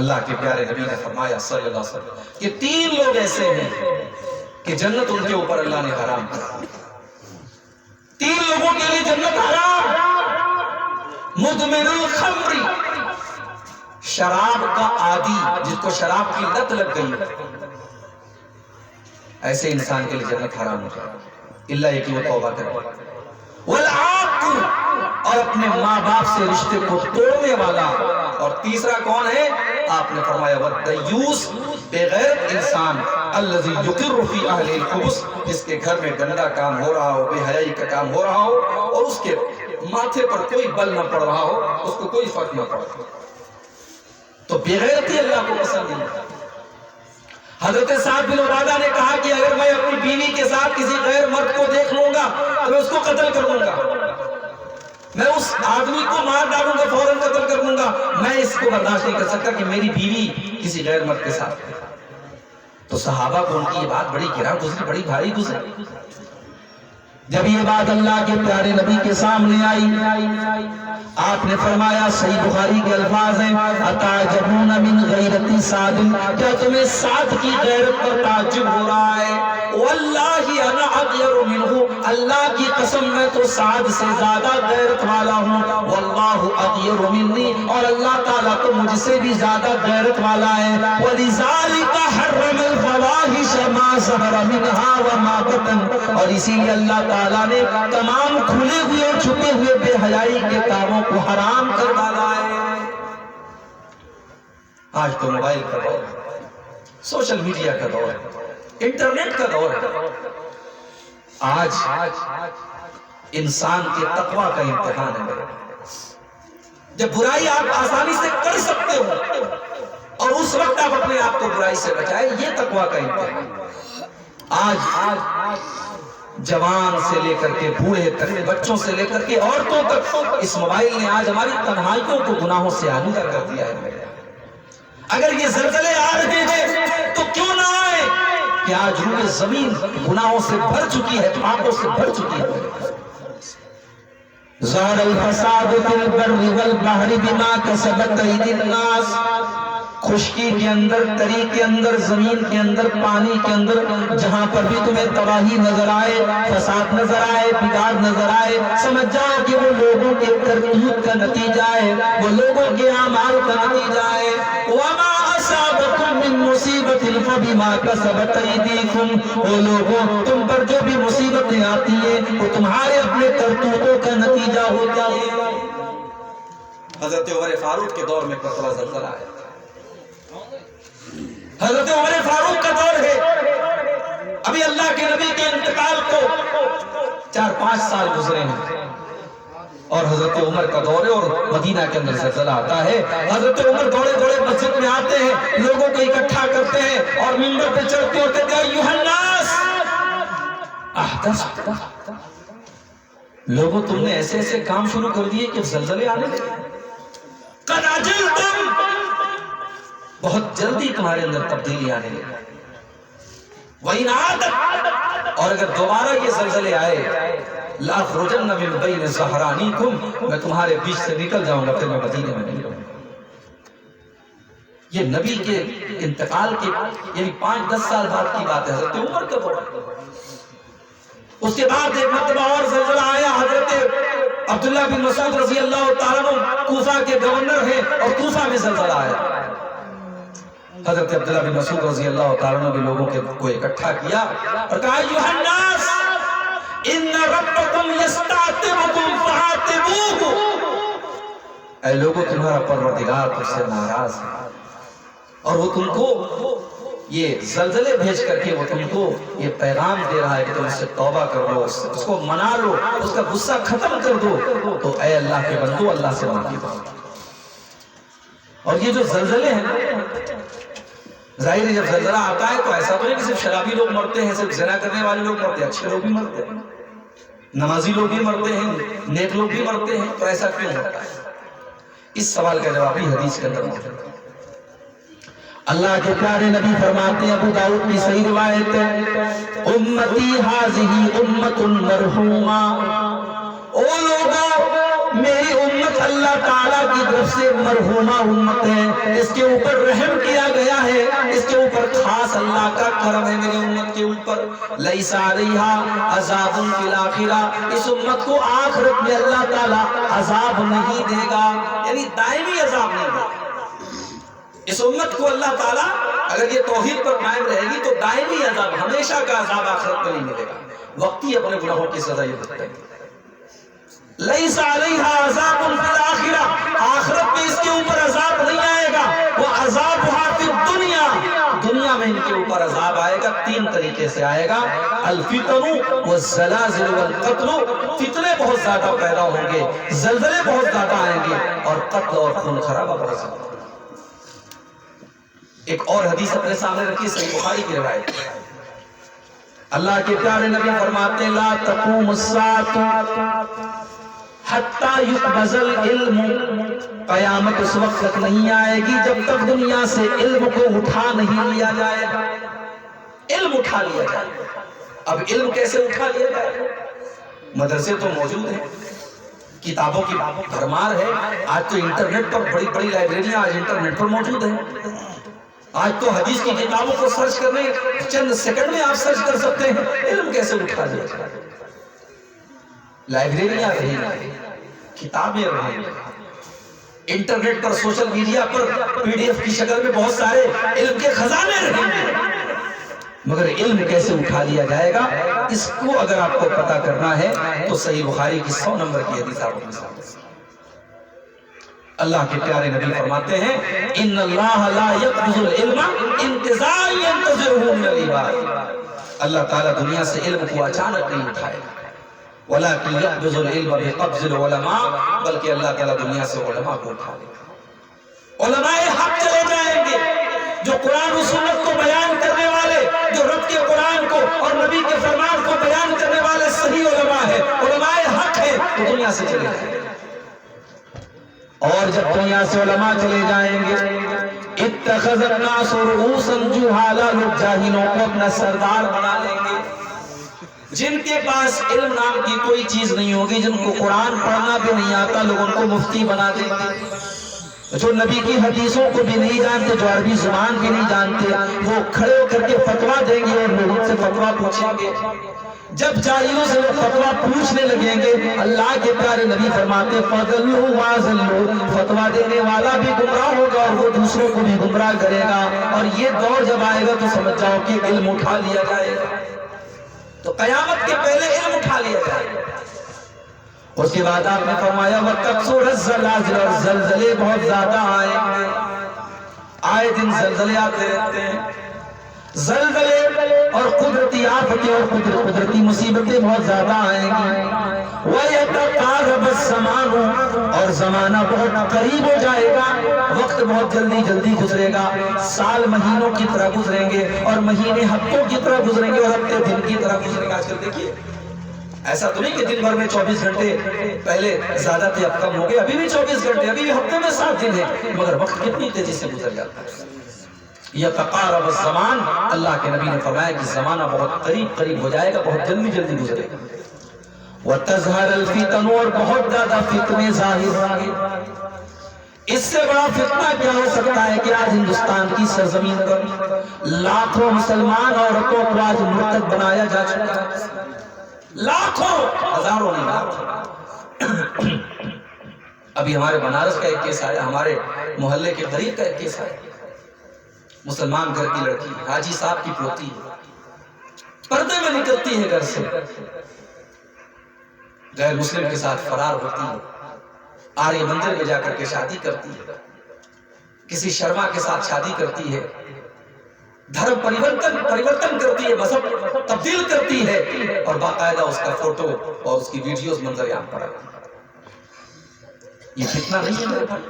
اللہ کے پیارے نبی نے فرمایا صلی اللہ علیہ وسلم کہ 3 لوگ ایسے ہیں کہ جنت ان کے اوپر اللہ نے حرام کر دی. 3 لوگوں کے لیے جنت حرام. مدمن الخمر، شراب کا عادی جس کو شراب کی لت لگ گئی، ایسے انسان کے لیے جنت حرام ہو جائے اللہ یہ کہ وہ توبہ کرے. والعاق، اور اپنے ماں باپ سے رشتے کو توڑنے والا. اور تیسرا کون ہے؟ آپ نے فرمایا والدیوس، بے غیرت انسان. الذی یقر فی اہل الخبث، جس کے گھر میں گندا کام ہو رہا ہو، بے حیائی کا کام ہو رہا ہو اور اس کے ماتھے پر کوئی بل نہ پڑ رہا ہو، اس کو کوئی فرق نہ پڑ رہا ہو، تو بے غیرتی اللہ کو پسند نہیں. حضرت سعد بن عبادہ نے کہا کہ اگر میں اپنی بیوی کے ساتھ کسی غیر مرد کو دیکھ لوں گا تو میں اس کو قتل کر دوں گا، میں اس آدمی کو مار ڈالوں گا، فوراً قتل کر دوں گا. میں اس کو برداشت نہیں کر سکتا کہ میری بیوی کسی غیر مرد کے ساتھ. تو صحابہ کو ان کی یہ بات بڑی گراں گزری، بڑی بھاری گزری. جب یہ بات اللہ کے پیارے نبی کے سامنے آئی، آپ نے فرمایا، صحیح بخاری کے الفاظ ہیں، اتعجبون من غیرت سعد، کیا تمہیں سعد کی غیرت پر تعجب ہو رہا ہے؟ واللہ انا اغیر منہ، اللہ کی قسم میں تو سعد سے زیادہ غیرت والا ہوں. واللہ اغیر منی، اور اللہ تعالیٰ تو مجھ سے بھی زیادہ غیرت والا ہے. ولذالک حرم الفواحش ما ظہر منہا وما بطن، اور اسی لیے اللہ تعالیٰ نے تمام کھلے ہوئے اور چھپے ہوئے بے حیائی کے کاموں کو حرام کر ڈالا ہے. آج تو موبائل کا دور ہے، سوشل میڈیا کا دور ہے، انٹرنیٹ کا دور ہے. آج انسان کے تقویٰ کا امتحان ہے. جب برائی آپ آسانی سے کر سکتے ہو اور اس وقت آپ اپنے آپ کو برائی سے بچائیں، یہ تقویٰ کا امتحان. آج جوان سے لے کر کے بوڑھے تک، بچوں سے لے کر کے عورتوں تک، اس موبائل نے آج ہماری تنہائیوں کو گناہوں سے آلودہ کر دیا ہے. اگر یہ زلزلے آ رہے ہیں تو کیوں نہ آئے کہ آج روئے زمین گناہوں سے بھر چکی ہے، پاپوں سے بھر چکی ہے. ظہر الفساد فی البر والبحر بما کسبت ایدی الناس، خشکی کے اندر، تری کے اندر، زمین کے اندر، پانی کے اندر، جہاں پر بھی تمہیں تباہی نظر آئے، فساد نظر آئے، بگاڑ نظر آئے، سمجھ جاؤ کہ وہ لوگوں کے کرتوت کا نتیجہ ہے، وہ لوگوں کے اعمال کا نتیجہ ہے۔ وما اصابکم من مصیبت فبما کسبت ایدیکم، وہ لوگوں تم پر جو بھی مصیبتیں آتی ہیں وہ تمہارے اپنے کرتوتوں کا نتیجہ ہوتا ہے۔ حضرت عمر فاروق کے دور میں مرتبہ زلزلہ آیا، حضرت عمر فاروق کا دور ہے، ابھی اللہ کے نبی کے انتقال کو 4-5 سال گزرے ہیں، اور حضرت عمر کا دور ہے، اور مدینہ کے اندر زلزلہ آتا ہے۔ حضرت عمر دوڑے دوڑے مسجد میں آتے ہیں، لوگوں کو اکٹھا کرتے ہیں اور منبر پہ چڑھتے اور کہتے ہیں ایھا الناس احدث، لوگوں تم نے ایسے ایسے کام شروع کر دیے کہ زلزلے آنے لگے، قد عجلتم، بہت جلدی تمہارے اندر تبدیلی آنے لگی، وَإِنْ عَادَتْ، اور اگر دوبارہ یہ زلزلے آئے، لَأَخْرُجَنَّ مِنْ بَيْنِ ظَهْرَانِكُمْ، میں تمہارے بیچ سے نکل جاؤں گا، پھر میں مدینے میں نہیں رہوں گا۔ یہ نبی کے انتقال کے یعنی 5-10 سال بعد کی بات ہے، حضرت عمر کا دور۔ اس کے بعد ایک مرتبہ اور زلزلہ آیا، حضرت عبداللہ بن مسعود رضی اللہ تعالیٰ عنہ کوفہ کے گورنر ہیں، اور کوفہ میں زلزلہ آیا۔ حضرت عبداللہ بن مسعود رضی اللہ تعالیٰ عنہ نے لوگوں کو اکٹھا کیا اور کہا ایھا الناس ان ربکم یستعتبکم فعاتبوہ، اے لوگوں تمہارا پروردگار تم سے ناراض ہے، اور وہ تم کو یہ زلزلے بھیج کر کے وہ تم کو یہ پیغام دے رہا ہے کہ تم اس سے توبہ کر لو، اس کو منا لو، اس کا غصہ ختم کر دو، تو اے اللہ کے بندو اللہ سے معافی مانگو۔ اور یہ جو زلزلے ہیں، ظاہر ہے جب زلزلہ آتا ہے تو ایسا تو نہیں کہ صرف شرابی لوگ مرتے ہیں، صرف زنا کرنے والے لوگ مرتے ہیں، اچھے لوگ بھی مرتے ہیں، نمازی لوگ بھی مرتے ہیں، نیک لوگ بھی مرتے ہیں، تو ایسا کیوں ہوتا ہے؟ اس سوال کا جواب بھی حدیث کے اندر موجود ہے۔ اللہ کے پیارے نبی فرماتے ہیں، ابو داؤد کی صحیح روایت ہے، امتی ھذہ امۃ مرحومہ، او لوگوں میری امت اللہ تعالیٰ کی طرف سے مرحومہ امت ہے، اس کے اوپر رحم کیا گیا ہے، اس کے اوپر خاص اللہ کا کرم ہے میری امت کے اوپر، لیس علیہا عذاب فی الآخرہ، اس امت کو آخرت میں اللہ تعالیٰ عذاب نہیں دے گا، یعنی دائمی عذاب نہیں دے گا۔ اس امت کو اللہ تعالیٰ اگر یہ توحید پر قائم رہے گی تو دائمی عذاب، ہمیشہ کا عذاب آخرت میں نہیں ملے گا، وقتی اپنے گناہوں کی سزا یہ بھگتیں گے۔ لیس علیہا عذاب فی الآخرہ، آخرت میں اس کے اوپر عذاب نہیں آئے گا، وہ عذابھا فی الدنیا، دنیا میں ان کے اوپر عذاب آئے گا، 3 طریقے سے آئے گا، الفتن والزلازل والقتل، فتنے بہت زیادہ پیدا ہوں گے، زلزلے بہت زیادہ آئیں گے، اور قتل اور خون خرابہ بہت زیادہ۔ ایک اور حدیث اپنے سامنے رکھی، صحیح بخاری کی روایت، اللہ کے پیارے نبی فرماتے ہیں لا تقوم الساعة حتی یقبض العلم، قیامت اس وقت تک نہیں آئے گی جب تک دنیا سے علم کو اٹھا نہیں لیا جائے گا، علم اٹھا لیا جائے گا۔ اب علم کیسے اٹھا لیا جائے گا؟ مدرسے تو موجود ہیں، کتابوں کی بھرمار ہے، آج تو انٹرنیٹ پر بڑی بڑی لائبریریاں آج انٹرنیٹ پر موجود ہیں، آج تو حدیث کی کتابوں کو سرچ کرنے چند سیکنڈ میں آپ سرچ کر سکتے ہیں، علم کیسے اٹھا لیا جائے گا؟ لائبریریاں رہیں گی، کتابیں رہیں گی، انٹرنیٹ پر سوشل میڈیا پر PDF کی شکل میں بہت سارے علم کے خزانے رہیں گے، مگر علم کیسے اٹھا لیا جائے گا اس کو اگر آپ کو پتہ کرنا ہے تو صحیح بخاری کی 100 نمبر کی حدیث آپ کو سامنے۔ اللہ کے پیارے نبی فرماتے ہیں ان اللہ لا یقبض العلم انتزاعا ينتزعه من العباد، اللہ تعالیٰ دنیا سے علم کو اچانک نہیں اٹھائے گا، وَلَكِنْ يَقْبِضُ الْعِلْمَ بِقَبْضِ الْعُلَمَاءِ، بلکہ اللہ تعالیٰ دنیا سے علماء کو اٹھا لے گا، علماء حق چلے جائیں گے، جو قرآن و سنت کو بیان کرنے والے، جو رب کے قرآن کو اور نبی کے فرمان کو بیان کرنے والے صحیح علماء ہیں، علماء حق ہیں، وہ دنیا سے چلے جائیں گے، اور جب دنیا سے علماء چلے جائیں گے اتخذ الناس رؤوسا جہالا، لوگ جاہلوں کو اپنا سردار بنا لیں گے، جن کے پاس علم نام کی کوئی چیز نہیں ہوگی، جن کو قرآن پڑھنا بھی نہیں آتا، لوگ ان کو مفتی بنا دیں گے۔ جو نبی کی حدیثوں کو بھی نہیں جانتے، جو عربی زبان بھی نہیں جانتے، وہ کھڑے ہو کر کے فتویٰ دیں گے اور لوگوں سے فتویٰ پوچھیں گے۔ جب جاہلوں سے لوگ فتویٰ پوچھنے لگیں گے، اللہ کے پیارے نبی فرماتے فَضَلُّوا وَأَضَلُّوا، فتویٰ دینے والا بھی گمراہ ہوگا اور وہ دوسروں کو بھی گمراہ کرے گا، اور یہ دور جب آئے گا تو سمجھ جاؤ کہ علم اٹھا لیا جائے گا۔ تو قیامت کے پہلے علم اٹھا لیا جائے گا۔ اس کے بعد آپ نے فرمایا وَتَكْثُرَ الزَّلَازِلُ، اور زلزلے بہت زیادہ آئیں گے، آئے دن زلزلے آتے رہتے ہیں۔ زلزلے اور قدرتی آفتیں اور قدرتی مصیبتیں بہت زیادہ آئیں گی۔ وَيَتَقَارَبَ الزَّمَانُ، اور زمانہ بہت قریب ہو جائے گا، وقت بہت جلدی جلدی گزرے گا، سال مہینوں کی طرح گزریں گے اور مہینے ہفتوں کی طرح گزریں گے اور ہفتے دن کی طرح گزریں گے۔ آج کل دیکھیے ایسا تو نہیں کہ دن بھر میں 24 گھنٹے، پہلے زیادہ تھے اب کم ہو گئے، ابھی بھی 24 گھنٹے، ابھی بھی ہفتے میں 7 دن ہے، مگر وقت کتنی تیزی سے گزر جاتا ہے۔ یتقارب الزمان، اللہ کے نبی نے فرمایا کہ زمانہ بہت قریب ہو جائے گا، بہت جلدی جلدی گزرے گا۔ وَتَظْهَرَ الْفِتَنُ، اور بہت زیادہ فتنے ظاہر ہوں گے۔ اس سے بڑا فتنہ کیا ہو سکتا ہے کہ آج ہندوستان کی سرزمین پر لاکھوں مسلمان عورتوں کو آج مرتد بنایا جا چکا ہے، لاکھوں، ہزاروں نہیں لاکھوں۔ ابھی ہمارے بنارس کا ایک کیس آیا، ہمارے محلے کے قریب کا ایک کیس آیا، مسلمان گھر کی لڑکی، حاجی صاحب کی پوتی، پردے میں نکلتی ہے گھر سے، غیر مسلم کے ساتھ فرار ہوتی ہے، آریہ مندر میں جا کر کے شادی کرتی ہے، کسی شرما کے ساتھ شادی کرتی ہے، دھرم پریورتن کرتی ہے، مذہب تبدیل کرتی ہے، اور باقاعدہ اس کا فوٹو اور اس کی ویڈیوز منظر عام پر آتی ہے۔ یہ فتنہ نہیں ہے میرے بھائی؟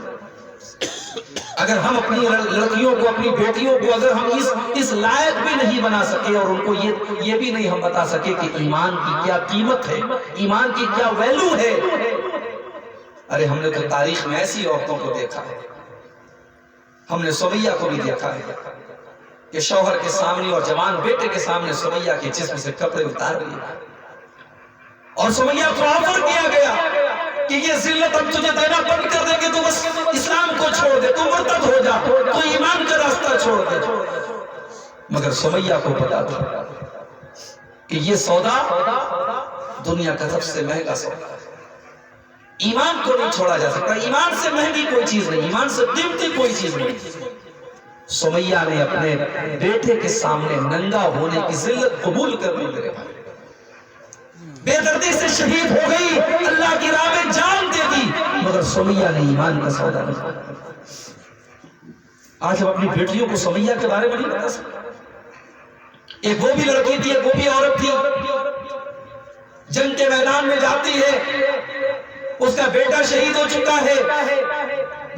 اگر ہم اپنی لڑکیوں کو، اپنی بیٹیوں کو اگر ہم اس لائق بھی نہیں بنا سکے اور ان کو یہ بھی نہیں ہم بتا سکے کہ ایمان کی کیا قیمت ہے، ایمان کی کیا ویلو ہے۔ ارے ہم نے تو تاریخ میں ایسی عورتوں کو دیکھا ہے، ہم نے سمیہ کو بھی دیکھا ہے کہ شوہر کے سامنے اور جوان بیٹے کے سامنے سمیہ کے جسم سے کپڑے اتار لیے اور سمیہ کو آفر کیا گیا کہ یہ ذلت ہم تجھے دینا بند کر دیں گے، تو بس اسلام کو چھوڑ دے، تو مرتد ہو جا، تو ایمان کا راستہ چھوڑ دے۔ مگر سمیہ کو پتا تھا کہ یہ سودا دنیا کا سب سے مہنگا سودا ہے، ایمان کو نہیں چھوڑا جا سکتا، ایمان سے مہنگی کوئی چیز نہیں، ایمان سے قیمتی کوئی چیز نہیں۔ سمیہ نے اپنے بیٹے کے سامنے ننگا ہونے کی ذلت قبول کر لی، میرے بھائی، بے دردی سے شہید ہو گئی، اللہ کی راہ میں جان دے دی، مگر سمیہ نے ایمان کا سودا نہیں۔ آج ہم اپنی بیٹیوں کو سمیہ کے بارے میں نہیں بتا سکتے۔ ایک وہ بھی لڑکی تھی، ایک وہ بھی عورت تھی، جنگ کے میدان میں جاتی ہے، اس کا بیٹا شہید ہو چکا ہے،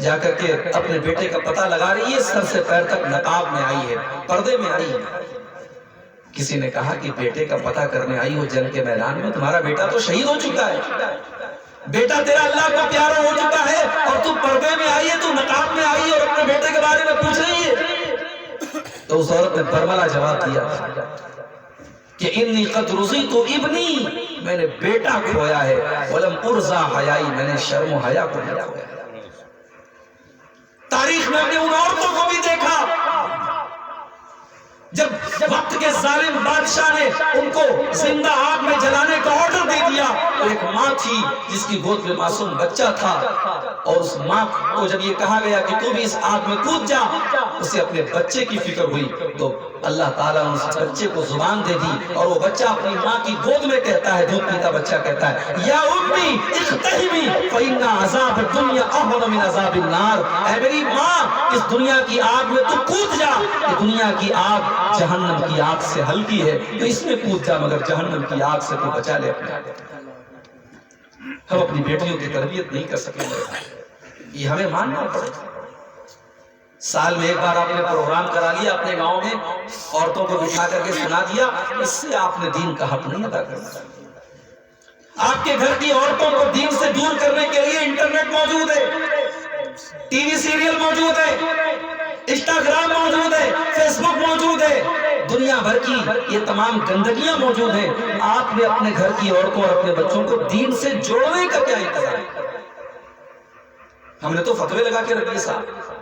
جا کر کے اپنے بیٹے کا پتہ لگا رہی ہے، سر سے پیر تک نقاب میں آئی ہے، پردے میں آئی ہے۔ کسی نے کہا کہ بیٹے کا پتہ کرنے آئی ہو جنگ کے میدان میں، تمہارا بیٹا تو شہید ہو چکا ہے، بیٹا تیرا اللہ کو پیارا ہو چکا ہے، اور تو پردے میں آئی ہے، تو نقاب میں آئی ہے اور اپنے بیٹے کے بارے میں پوچھ رہی ہے۔ تو اس عورت نے برملا جواب دیا کہ انی قد رزیت ابنی، میں نے بیٹا کھویا ہے، ولم ارزا حیائی، میں نے شرم و حیا کو نہیں کھویا۔ تاریخ میں ہم نے ان عورتوں کو بھی دیکھا جب وقت کے ظالم بادشاہ نے ان کو زندہ آگ میں جلانے کا آرڈر دے دیا، تو ایک ماں تھی جس کی گود میں معصوم بچہ تھا، اور اس ماں کو جب یہ کہا گیا کہ تو بھی اس آگ میں کود جا، اسے اپنے بچے کی فکر ہوئی، تو اللہ تعالیٰ نے اس بچے کو زبان دے دی، اور وہ بچہ اپنی ماں کی گود میں کہتا ہے، دودھ پیتا بچہ کہتا ہے یا امی اختہمی فإن عذاب الدنیا اہون من عذاب النار، اے میری ماں اس دنیا کی آگ میں تو کود جا، یہ دنیا کی آگ جہنم کی آگ سے ہلکی ہے، تو اس میں کود جا، مگر جہنم کی آگ سے تو بچا لے اپنے آپ۔ ہم اپنی بیٹیوں کی تربیت نہیں کر سکیں، یہ ہمیں ماننا پڑے گا۔ سال میں ایک بار آپ نے پروگرام کرا لیا اپنے گاؤں میں، عورتوں کو بٹھا کر کے سنا دیا، اس سے آپ نے دین کا حق نہیں ادا کرنا۔ آپ کے گھر کی عورتوں کو دین سے دور کرنے کے لیے انٹرنیٹ موجود ہے، ٹی وی سیریل موجود ہے، انسٹاگرام موجود ہے، فیس بک موجود ہے، دنیا بھر کی یہ تمام گندگیاں موجود ہیں، آپ نے اپنے گھر کی عورتوں اور اپنے بچوں کو دین سے جوڑنے کا کیا انتظام ہے؟ ہم نے تو فتوے لگا کے رکھ دیے صاحب،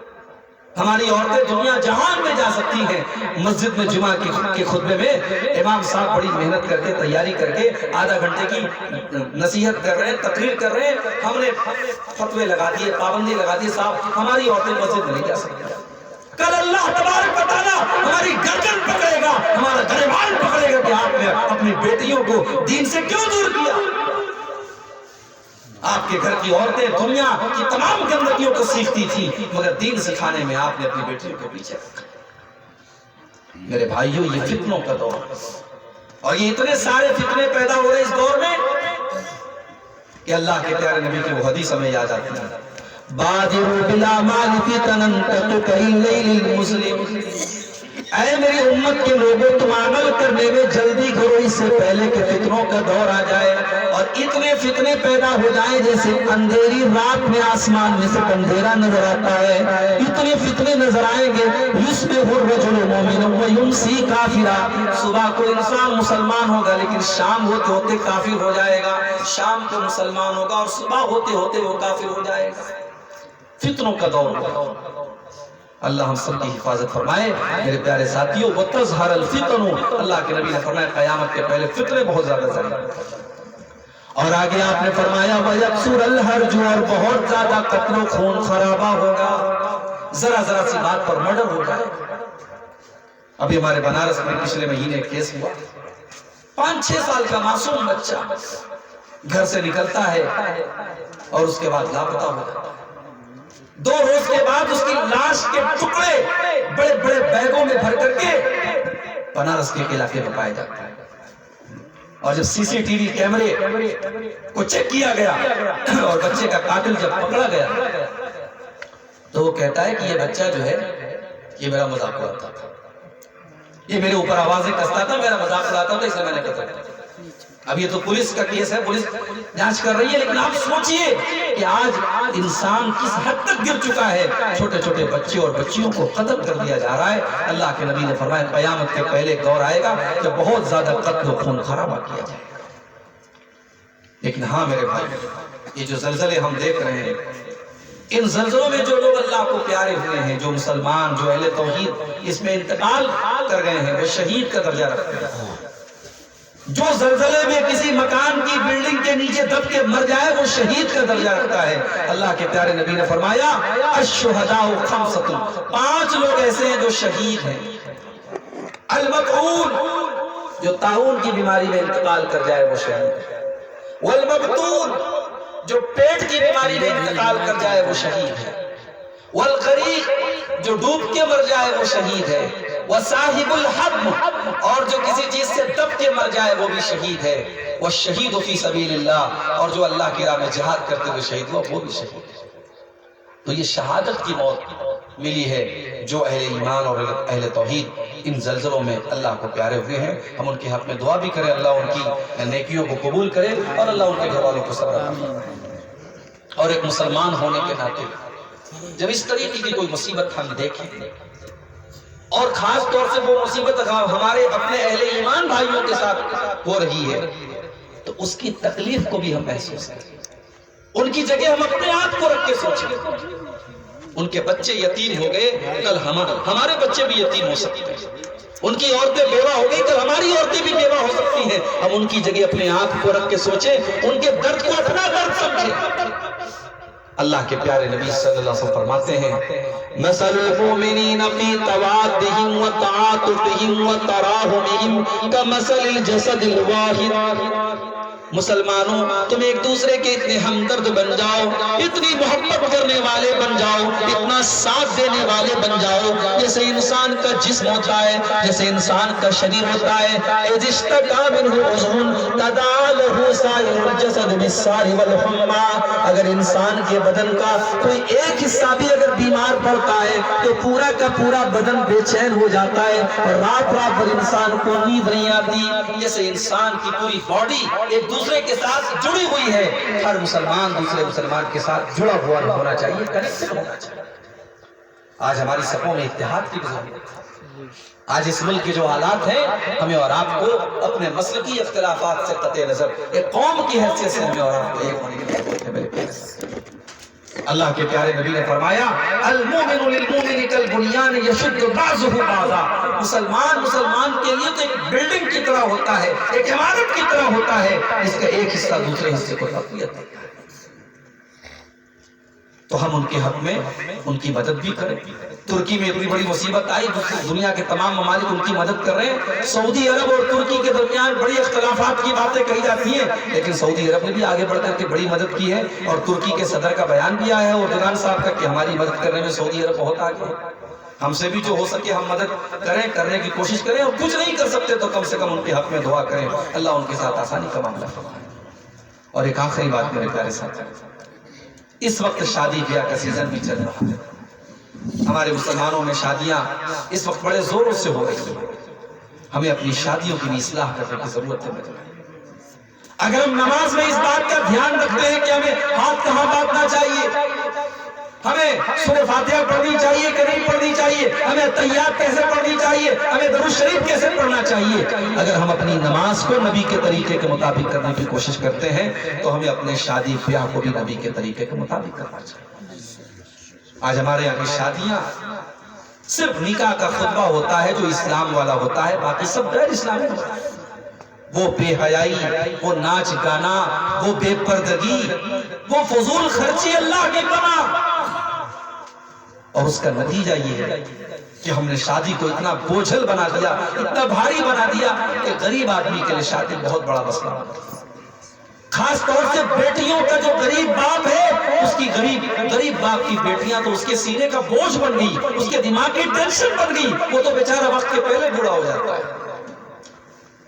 ہماری عورتیں دنیا جہان میں جا سکتی ہیں، مسجد میں جمعہ کے خطبے میں امام صاحب بڑی محنت کر کے تیاری کر کے آدھا گھنٹے کی نصیحت کر رہے ہیں، تقریر کر رہے ہیں، ہم نے فتوے لگا دیے، پابندی لگا دی صاحب ہماری عورتیں مسجد میں نہیں جا سکتی۔ کل اللہ تبارک و تعالیٰ ہماری گردن پکڑے گا، ہمارا گریبان پکڑے گا کہ آپ نے اپنی بیٹیوں کو دین سے کیوں دور کیا؟ آپ کے گھر کی عورتیں دنیا کی تمام گندگیوں کو سیکھتی تھی، مگر دین سکھانے میں آپ نے اپنی بیٹیوں کو پیچھے رکھا۔ میرے بھائیوں، یہ فتنوں کا دور ہے، اور یہ اتنے سارے فتنے پیدا ہو رہے اس دور میں کہ اللہ کے پیارے نبی کی وہ حدیث ہمیں یاد آتی ہے، بادروا بالاعمال فتنا كطلوع الليل المظلم۔ اے میری امت کے لوگوں، تم عمل کرنے میں جلدی کرو اس سے پہلے کہ فتنوں کا دور آ جائے، اور اتنے فتنے پیدا ہو جائیں جیسے اندھیری رات میں آسمان میں سے اندھیرا نظر آتا ہے، اتنے فتنے نظر آئیں گے۔ یصبح الرجل مؤمنا ویمسی کافرا، صبح کو انسان مسلمان ہوگا لیکن شام ہوتے ہوتے کافر ہو جائے گا، شام کو مسلمان ہوگا اور صبح ہوتے ہوتے وہ کافر ہو جائے گا۔ فتنوں کا دور ہوگا، اللہ ہم سب کی حفاظت فرمائے۔ میرے پیارے ساتھیوں، وَتَظْهَرَ الْفِتَنُ، اللہ کے نبی نے فرمایا قیامت کے پہلے فتنے بہت زیادہ ظاہر ہوں گے۔ اور آگے آپ نے فرمایا وَيَكْثُرَ الْحَرْجُ، اور بہت زیادہ قتل و خون خرابہ ہوگا، ذرا ذرا سی بات پر مرڈر ہو جائے۔ ابھی ہمارے بنارس میں پچھلے مہینے کیس ہوا، 5-6 سال کا معصوم بچہ گھر سے نکلتا ہے اور اس کے بعد لاپتہ ہو جاتا ہے۔ 2 روز کے بعد اس کی لاش کے ٹکڑے بڑے بڑے بیگوں میں بھر کر کے بنارس کے علاقے میں پائے جاتے ہیں، اور جب سی سی ٹی وی کیمرے کو چیک کیا گیا اور بچے کا قاتل جب پکڑا گیا تو وہ کہتا ہے کہ یہ بچہ جو ہے یہ میرا مذاق اڑاتا تھا، یہ میرے اوپر آوازیں کستا تھا، میرا مذاق اڑاتا تھا، اس لیے میں نے قتل کیا۔ اب یہ تو پولیس کا کیس ہے، پولیس جانچ کر رہی ہے، لیکن آپ سوچئے کہ آج انسان کس حد تک گر چکا ہے، چھوٹے چھوٹے بچے اور بچیوں کو قتل کر دیا جا رہا ہے۔ اللہ کے نبی نے فرمایا قیامت کے پہلے دور آئے گا کہ بہت زیادہ قتل و خون خرابہ کیا جائے گا۔ لیکن ہاں میرے بھائی، یہ جو زلزلے ہم دیکھ رہے ہیں، ان زلزلوں میں جو لوگ اللہ کو پیارے ہوئے ہیں، جو مسلمان، جو اہل توحید اس میں انتقال کر گئے ہیں، وہ شہید کا درجہ رکھتے ہیں۔ جو زلزلے میں کسی مکان کی بلڈنگ کے نیچے دب کے مر جائے وہ شہید کا درجہ رکھتا ہے۔ اللہ کے پیارے نبی نے فرمایا الشہداء 5، 5 لوگ ایسے ہیں جو شہید ہیں۔ المطعون، جو طاعون کی بیماری میں انتقال کر جائے وہ شہید ہے۔ والمبتون، جو پیٹ کی بیماری میں انتقال کر جائے وہ شہید ہے۔ والغریق، جو ڈوب کے مر جائے وہ شہید ہے۔ وصاحب الحدم، اور جو کسی چیز سے دب کے مر جائے وہ بھی شہید ہے۔ والشہید فی سبیل اللہ، اور جو اللہ کی راہ میں جہاد کرتے ہوئے شہید ہوا وہ بھی شہید ہے۔ تو یہ شہادت کی موت ملی ہے جو اہل ایمان اور اہل توحید ان زلزلوں میں اللہ کو پیارے ہوئے ہیں۔ ہم ان کے حق میں دعا بھی کریں، اللہ ان کی نیکیوں کو قبول کرے اور اللہ ان کے گھر والوں کو صبر عطا فرمائے۔ اور ایک مسلمان ہونے کے ناطے جب اس طریقے کی کوئی مصیبت ہم دیکھیں، اور خاص طور سے وہ مصیبت ہمارے اپنے اہل ایمان بھائیوں کے ساتھ ہو رہی ہے، تو اس کی تکلیف کو بھی ہم محسوس کریں، ان کی جگہ ہم اپنے آپ کو رکھ کے سوچیں۔ ان کے بچے یتیم ہو گئے، کل ہمارے بچے بھی یتیم ہو سکتے ہیں۔ ان کی عورتیں بیوہ ہو گئی، کل ہماری عورتیں بھی بیوہ ہو سکتی ہیں۔ ہم ان کی جگہ اپنے آپ کو رکھ کے سوچیں، ان کے درد کو اپنا درد سمجھیں۔ اللہ کے پیارے نبی صلی اللہ علیہ وسلم فرماتے ہیں مثل المؤمنین فی توادہم وتعاطفہم وتراحمہم کمثل الجسد الواحد۔ مسلمانوں، تم ایک دوسرے کے اتنے ہمدرد بن جاؤ، اتنی محبت کرنے والے بن جاؤ، اتنا ساتھ دینے والے بن جاؤ، جیسے انسان کا جسم ہوتا ہے، جیسے انسان کا شریر ہوتا ہے۔ اذ اشتکا منہ عضو تداعی لہ سائر الجسد بالسہر والحمى، اگر انسان کے بدن کا کوئی ایک حصہ بھی اگر بیمار پڑتا ہے تو پورا کا پورا بدن بے چین ہو جاتا ہے، اور رات رات بھر انسان کو نیند نہیں آتی۔ جیسے انسان کی پوری باڈی ایک دوسرے کے ساتھ جڑی ہوئی ہے، ہر مسلمان دوسرے مسلمان کے ساتھ جڑا ہوا ہونا چاہیے، کنیکٹڈ ہونا چاہیے۔ آج ہماری صفوں میں اتحاد کی ضرورت ہے، آج اس ملک کے جو حالات ہیں، ہمیں اور آپ کو اپنے مسلکی اختلافات سے قطع نظر ایک قوم کی حیثیت سے ہمیں اور آپ کو ایک ہونے کی ضرورت ہے میرے پیارے ساتھی۔ اللہ کے پیارے نبی نے فرمایا المومن للمومن کالبنیان یشد بعضہ بعضا، مسلمان کے لیے تو ایک بلڈنگ کی طرح ہوتا ہے، ایک عمارت کی طرح ہوتا ہے، اس کا ایک حصہ دوسرے حصے کو تقویت دیتا ہے۔ تو ہم ان کے حق میں ان کی مدد بھی کریں۔ ترکی میں اتنی بڑی مصیبت آئی، دنیا کے تمام ممالک ان کی مدد کر رہے ہیں۔ سعودی عرب اور ترکی کے درمیان بڑی اختلافات کی باتیں کہی جاتی ہیں، لیکن سعودی عرب نے بھی آگے بڑھ کر کے بڑی مدد کی ہے، اور ترکی کے صدر کا بیان بھی آیا ہے اردوغان صاحب کا کہ ہماری مدد کرنے میں سعودی عرب بہت آگے ہے۔ ہم سے بھی جو ہو سکے ہم مدد کریں، کرنے کی کوشش کریں، اور کچھ نہیں کر سکتے تو کم سے کم ان کے حق میں دعا کریں، اللہ ان کے ساتھ آسانی کا معاملہ فرمائے۔ اور ایک آخری بات میرے پیارے ساتھ، اس وقت شادی بیاہ کا سیزن بھی چل رہا ہے، ہمارے مسلمانوں میں شادیاں اس وقت بڑے زوروں سے ہو رہی ہیں، ہمیں اپنی شادیوں کی بھی اصلاح کرنے کی ضرورت ہے۔ اگر ہم نماز میں اس بات کا دھیان رکھتے ہیں کہ ہمیں ہاتھ کہاں باندھنا چاہیے، ہمیں سورہ فاتحہ پڑھنی چاہیے کہ نہیں پڑھنی چاہیے، ہمیں تحیات کیسے پڑھنی چاہیے، ہمیں درود شریف کیسے پڑھنا چاہیے، اگر ہم اپنی نماز کو نبی کے طریقے کے مطابق کرنے کی کوشش کرتے ہیں تو ہمیں اپنے شادی بیاہ کو بھی نبی کے طریقے کے مطابق کرنا چاہیے۔ آج ہمارے یہاں کی شادیاں صرف نکاح کا خطبہ ہوتا ہے جو اسلام والا ہوتا ہے، باقی سب غیر اسلامی ہوتا ہے۔ وہ بے حیائی، وہ ناچ گانا، وہ بے پردگی، وہ فضول خرچی اللہ کی پناہ، اور اس کا نتیجہ یہ ہے کہ ہم نے شادی کو اتنا بوجھل بنا دیا، اتنا بھاری بنا دیا کہ غریب آدمی کے لیے شادی بہت بڑا مسئلہ ہے۔ خاص طور سے بیٹیوں کا جو غریب باپ ہے، اس کی غریب باپ کی بیٹیاں تو اس کے سینے کا بوجھ بن گئی، اس کے دماغ کی ٹینشن بن گئی، وہ تو بیچارہ وقت کے پہلے بوڑھا ہو جاتا ہے۔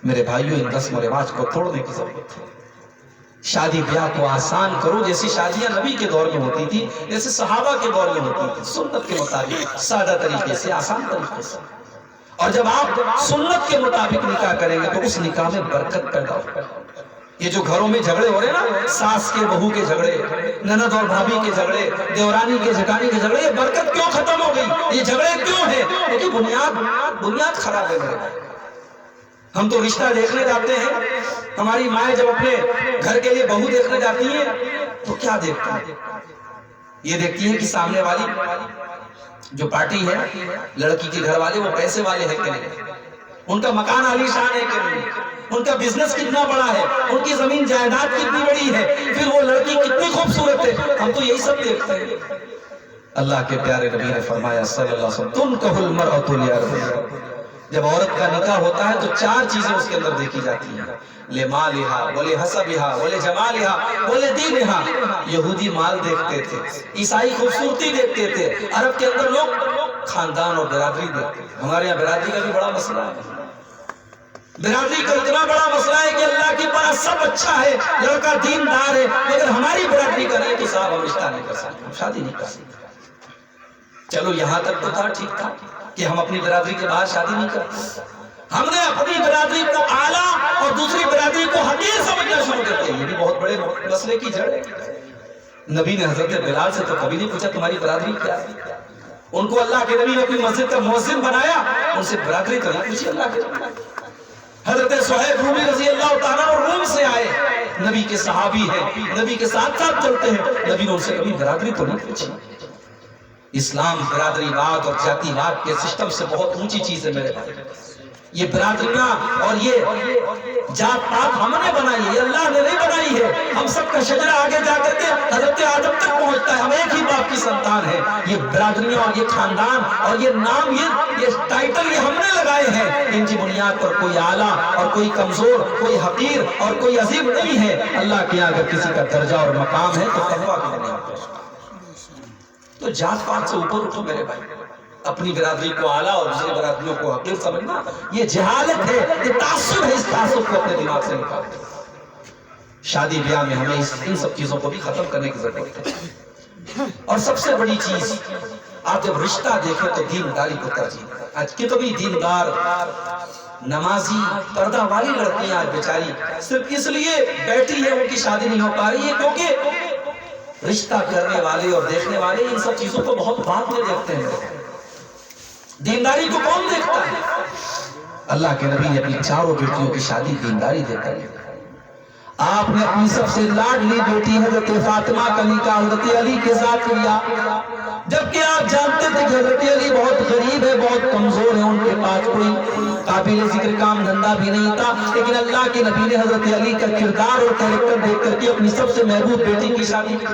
میرے بھائیوں، ان رسم و رواج کو توڑنے کی ضرورت ہے۔ شادی بیاہ کو آسان کرو، جیسی شادیاں نبی کے دور میں ہوتی تھی، جیسے صحابہ کے دور میں ہوتی تھی، سنت کے مطابق، سادہ طریقے سے، آسان طریقے سے۔ اور جب آپ سنت کے مطابق نکاح کریں گے تو اس نکاح میں برکت پیدا ہوگی۔ یہ جو گھروں میں جھگڑے ہو رہے ہیں نا، ساس کے بہو کے جھگڑے، نند اور بھابھی کے جھگڑے، دیورانی کے جٹانی کے جھگڑے، یہ برکت کیوں ختم ہو گئی؟ یہ جھگڑے کیوں ہیں؟ کیونکہ بنیاد خراب ہے میرے بھائی۔ ہم تو رشتہ دیکھنے جاتے ہیں، ہماری مائیں جب اپنے گھر کے لیے بہو دیکھنے جاتی ہیں تو کیا دیکھتی ہیں؟ یہ دیکھتی ہیں کہ سامنے والی جو پارٹی ہے، لڑکی کے گھر والے، وہ پیسے والے ہیں کہ نہیں، ان کا مکان عالی شان ہے کہ نہیں، ان کا بزنس کتنا بڑا ہے، ان کی زمین جائیداد کتنی بڑی ہے، پھر وہ لڑکی کتنی خوبصورت ہے، ہم تو یہی سب دیکھتے ہیں۔ اللہ کے پیارے نبی نے فرمایا صلی اللہ علیہ وسلم، تنکح المرأۃ لأربع، جب عورت کا نکاح ہوتا ہے تو 4 چیزیں اس کے اندر دیکھی جاتی ہیں، لمالہا ولحسبہا ولجمالہا ولدینہا۔ یہودی مال دیکھتے تھے، عیسائی خوبصورتی دیکھتے تھے، عرب کے اندر لوگ خاندان اور برادری دیکھتے تھے۔ ہمارے یہاں برادری کا بھی بڑا مسئلہ ہے، برادری کا اتنا بڑا مسئلہ ہے کہ اللہ کی پناہ سب اچھا ہے، لڑکا دیندار ہے، مگر ہماری برادری کا نہیں تو صاحب ہم رشتہ نہیں کر سکتے، ہم شادی نہیں کر سکتے۔ چلو یہاں تک تو تھا، ٹھیک تھا کہ ہم اپنی برادری کے باہر شادی نہیں کرتے، ہم نے اپنی برادری کو اعلیٰ اور دوسری برادری کو حقیر سمجھنا شروع کر دیا۔ یہ بھی بہت بڑے مسئلے کی جڑ ہے۔ نبی نے حضرت بلال سے تو کبھی نہیں پوچھا تمہاری برادری کیا ہے، ان کو اللہ کے نبی نے اپنی مسجد کا مؤذن بنایا، ان سے برادری تو نہیں پوچھی اللہ کے نبی۔ حضرت صہیب رومی رضی اللہ تعالیٰ اور روم سے آئے، نبی کے صحابی ہیں، نبی کے ساتھ ساتھ چلتے ہیں، نبی نے ان سے کبھی برادری تو نہیں پوچھی۔ اسلام برادری واد اور جاتی واد کے سسٹم سے بہت اونچی چیز ہے میرے بھائی۔ یہ برادریاں اور یہ جات پات ہم نے بنائی ہے، یہ اللہ نے نہیں بنائی ہے۔ ہم سب کا شجرہ آگے جا کر کے حضرت آدم تک پہنچتا ہے، ہم ایک ہی باپ کی سنتان ہیں۔ یہ برادریاں اور یہ خاندان اور یہ نام، یہ ٹائٹل یہ ہم نے لگائے ہیں، ان کی بنیاد پر کوئی اعلیٰ اور کوئی کمزور، کوئی حقیر اور کوئی عظیم نہیں ہے۔ اللہ کے یہاں اگر کسی کا درجہ اور مقام ہے تو تقویٰ کی بنیاد پر۔ تو جات پات سے اوپر اٹھو میرے بھائی، اپنی برادری کو اعلیٰ اور دوسری برادریوں کو حقیر سمجھنا یہ جہالت ہے، یہ تعصب ہے، اس تعصب کو اپنے دماغ سے نکال دو۔ شادی بیاہ میں ہمیں ان سب چیزوں کو بھی ختم کرنے کی ضرورت ہے۔ اور سب سے بڑی چیز، آپ جب رشتہ دیکھیں تو دینداری کو ترجیح دیں۔ آج کتنی دیندار نمازی پردہ والی لڑکیاں آج بیچاری صرف اس لیے بیٹھی ہے ان کی شادی نہیں ہو پا رہی ہے کیونکہ رشتہ کرنے والے اور دیکھنے والے ان سب چیزوں کو بہت بعد میں دیکھتے ہیں۔ دینداری کو کون دیکھتا ہے؟ اللہ کے نبی نے اپنی چاروں بیٹیوں کی شادی دینداری دے کر کی۔ آپ نے اپنی سب سے لاڈلی بیٹی حضرت فاطمہ کا نکاح حضرت علی کے ساتھ کیا، جبکہ آپ جانتے تھے کہ حضرت علی بہت غریب ہے، بہت کمزور ہے، ان کے پاس کوئی قابل ذکر کام دھندا بھی نہیں تھا، لیکن اللہ کے نبی نے حضرت علی کا کردار اور کریکٹر دیکھ کر کے اپنی سب سے محبوب بیٹی کی شادی کی۔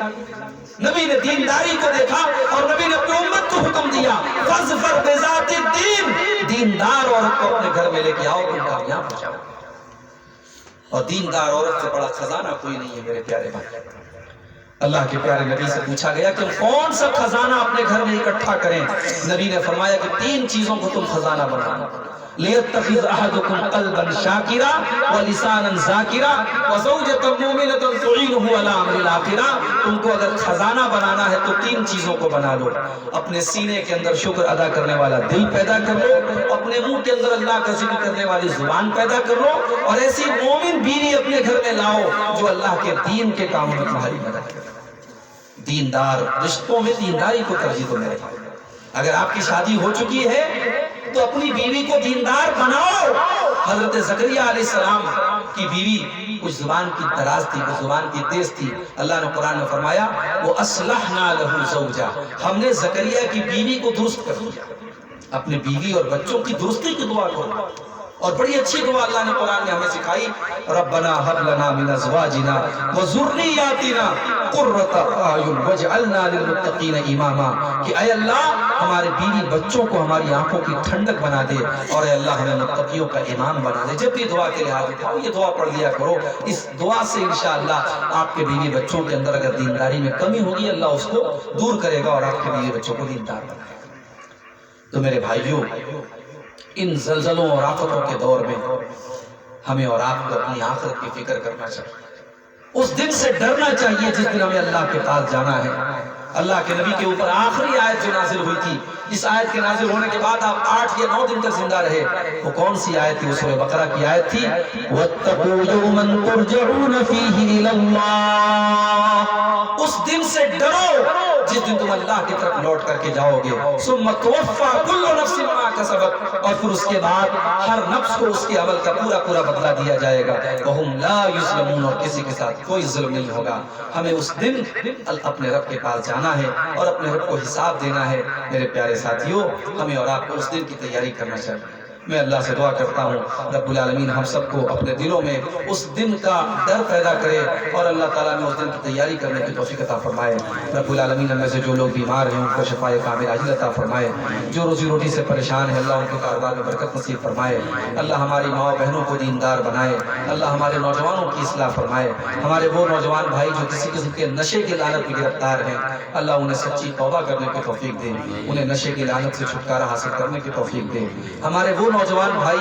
نبی نے دینداری کو دیکھا اور نبی نے اپنی امت کو حکم دیا، فَاظْفَرْ بِذَاتِ الدِّينِ، دیندار عورت کو اپنے گھر میں لے کے آؤ، تم کامیاب ہو جاؤ۔ اور دیندار عورت سے بڑا خزانہ کوئی نہیں ہے میرے پیارے بھائی۔ اللہ کے پیارے نبی سے پوچھا گیا کہ کون سا خزانہ اپنے گھر میں اکٹھا کریں؟ نبی نے فرمایا کہ 3 چیزوں کو تم خزانہ بنانا، لِيَتَّخِذْ أَحَدُكُمْ قَلْبًا شَاكِرًا وَلِسَانًا ذَاكِرًا وَزَوْجَةً مُؤْمِنَةً تُعِينُهُ عَلَىٰ أَمْرِ الْآخِرَةِ۔ تم کو اگر خزانہ بنانا ہے تو 3 چیزوں کو بنا لو، اپنے سینے کے اندر شکر ادا کرنے والا دل پیدا کر لو، اپنے منہ کے اندر اللہ کا ذکر کرنے والی زبان پیدا کر لو، اور ایسی مومن بیوی اپنے گھر میں لاؤ جو اللہ کے دین کے کاموں میں تمہاری مدد کرے۔ دیندار رشتوں میں دینداری کو ترجیح دو میرے بھائی۔ اگر آپ کی شادی ہو چکی ہے تو اپنی بیوی کو دیندار بناؤ۔ حضرت زکریا علیہ السلام کی بیوی کچھ زبان کی دراز تھی، کچھ زبان کی تیز تھی، اللہ نے قرآن میں فرمایا وَأَصْلَحْنَا لَهُ زَوْجَهُ، ہم نے زکریا کی بیوی کو درست کر دیا۔ اپنے بیوی اور بچوں کی درستی کی دعا کرو، اور بڑی اچھی دعا اللہ نے قرآن میں ہمیں سکھائی، ربنا هب لنا من ازواجنا وذرياتنا قرۃ اعین واجعلنا للمتقین اماما، کہ اے اللہ ہمارے بیوی بچوں کو ہماری آنکھوں کی ٹھنڈک بنا دے، اور اے اللہ ہمیں متقیوں کا امام بنا دے۔ جب بھی دعا کے لحاظ اٹھاؤ یہ دعا پڑھ لیا کرو، اس دعا سے انشاءاللہ آپ کے بیوی بچوں کے اندر اگر دینداری میں کمی ہوگی اللہ اس کو دور کرے گا اور آپ کے بیوی بچوں کو دیندار بنائے گا۔ تو میرے بھائیوں، ان زلزلوں اور آفتوں کے دور میں ہمیں اور آپ کو اپنی آخرت کی فکر کرنا چاہیے، اس دن سے ڈرنا چاہیے جس دن ہمیں اللہ کے پاس جانا ہے۔ اللہ کے نبی کے اوپر آخری آیت جو نازل ہوئی تھی، اس آیت کے نازل ہونے کے بعد آپ 8 یا 9 دن تک زندہ رہے، وہ کون سی آیت تھی؟ وہ سورہ بقرہ کی آیت تھی، وَاتَّقُوا يَوْمًا تُرْجَعُونَ فِيهِ إِلَى اللَّهِ، اس دن سے ڈرو جس دن تم اللہ کی طرف لوٹ کر کے جاؤ گے، ثُمَّ تُوَفَّىٰ كُلُّ نَفْسٍ مَا كَسَبَتْ، اور پھر اس کے بعد ہر نفس کو اس کے عمل کا پورا پورا بدلہ دیا جائے گا، وَهُمْ لَا يُظْلَمُونَ، اور کسی کے ساتھ کوئی ظلم نہیں ہوگا۔ ہمیں اس دن اپنے رب کے پاس جانا ہے اور اپنے رب کو حساب دینا ہے۔ میرے پیارے ساتھیوں، ہمیں اور آپ کو اس دن کی تیاری کرنا چاہیے۔ میں اللہ سے دعا کرتا ہوں رب العالمین ہم سب کو اپنے دلوں میں اس دن کا ڈر پیدا کرے اور اللہ تعالیٰ میں اس دن کی تیاری کرنے کی توفیق عطا فرمائے۔ رب العالمین ہم میں سے جو لوگ بیمار ہیں ان کو شفائے کامل عاجل عطا فرمائے، جو روزی روٹی سے پریشان ہیں اللہ ان کے کاروبار میں برکت نصیب فرمائے، اللہ ہماری ماں بہنوں کو دیندار بنائے، اللہ ہمارے نوجوانوں کی اصلاح فرمائے، ہمارے وہ نوجوان بھائی جو کسی قسم کے نشے کی لعنت میں گرفتار ہیں اللہ انہیں سچی توبہ کرنے کی توفیق دے، انہیں نشے کی لعنت سے چھٹکارا حاصل کرنے کی توفیق دے۔ ہمارے وہ نوجوان بھائی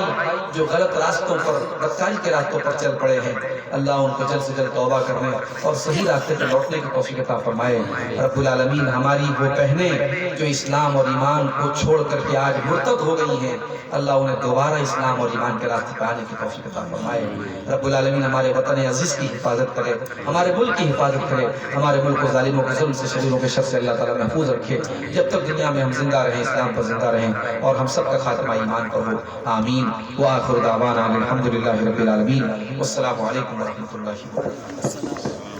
جو غلط راستوں پر بدکاری کے راستوں پر چل پڑے ہیں اللہ ان کو جلد سے جلد توبہ کرنے اور صحیح راستے پر لوٹنے کی توفیق عطا فرمائے۔ رب العالمین ہماری وہ بہنیں جو اسلام اور ایمان کو چھوڑ کر کے آج مرتد ہو گئی ہیں اللہ انہیں دوبارہ اسلام اور ایمان کے راستے پر آنے کی توفیق عطا فرمائے۔ رب العالمین ہمارے وطن عزیز کی حفاظت کرے، ہمارے ملک کی حفاظت کرے، ہمارے ملک کو ظالموں کے ظلم سے شریروں کے شر سے اللہ تعالیٰ محفوظ رکھے، جب تک دنیا میں ہم زندہ رہیں اسلام پر زندہ رہیں اور ہم سب کا خاتمہ ایمان پر ہو، آمین۔ وآخر دعوانا الحمدللہ رب العالمین، والسلام علیکم ورحمۃ اللہ وبرکاتہ۔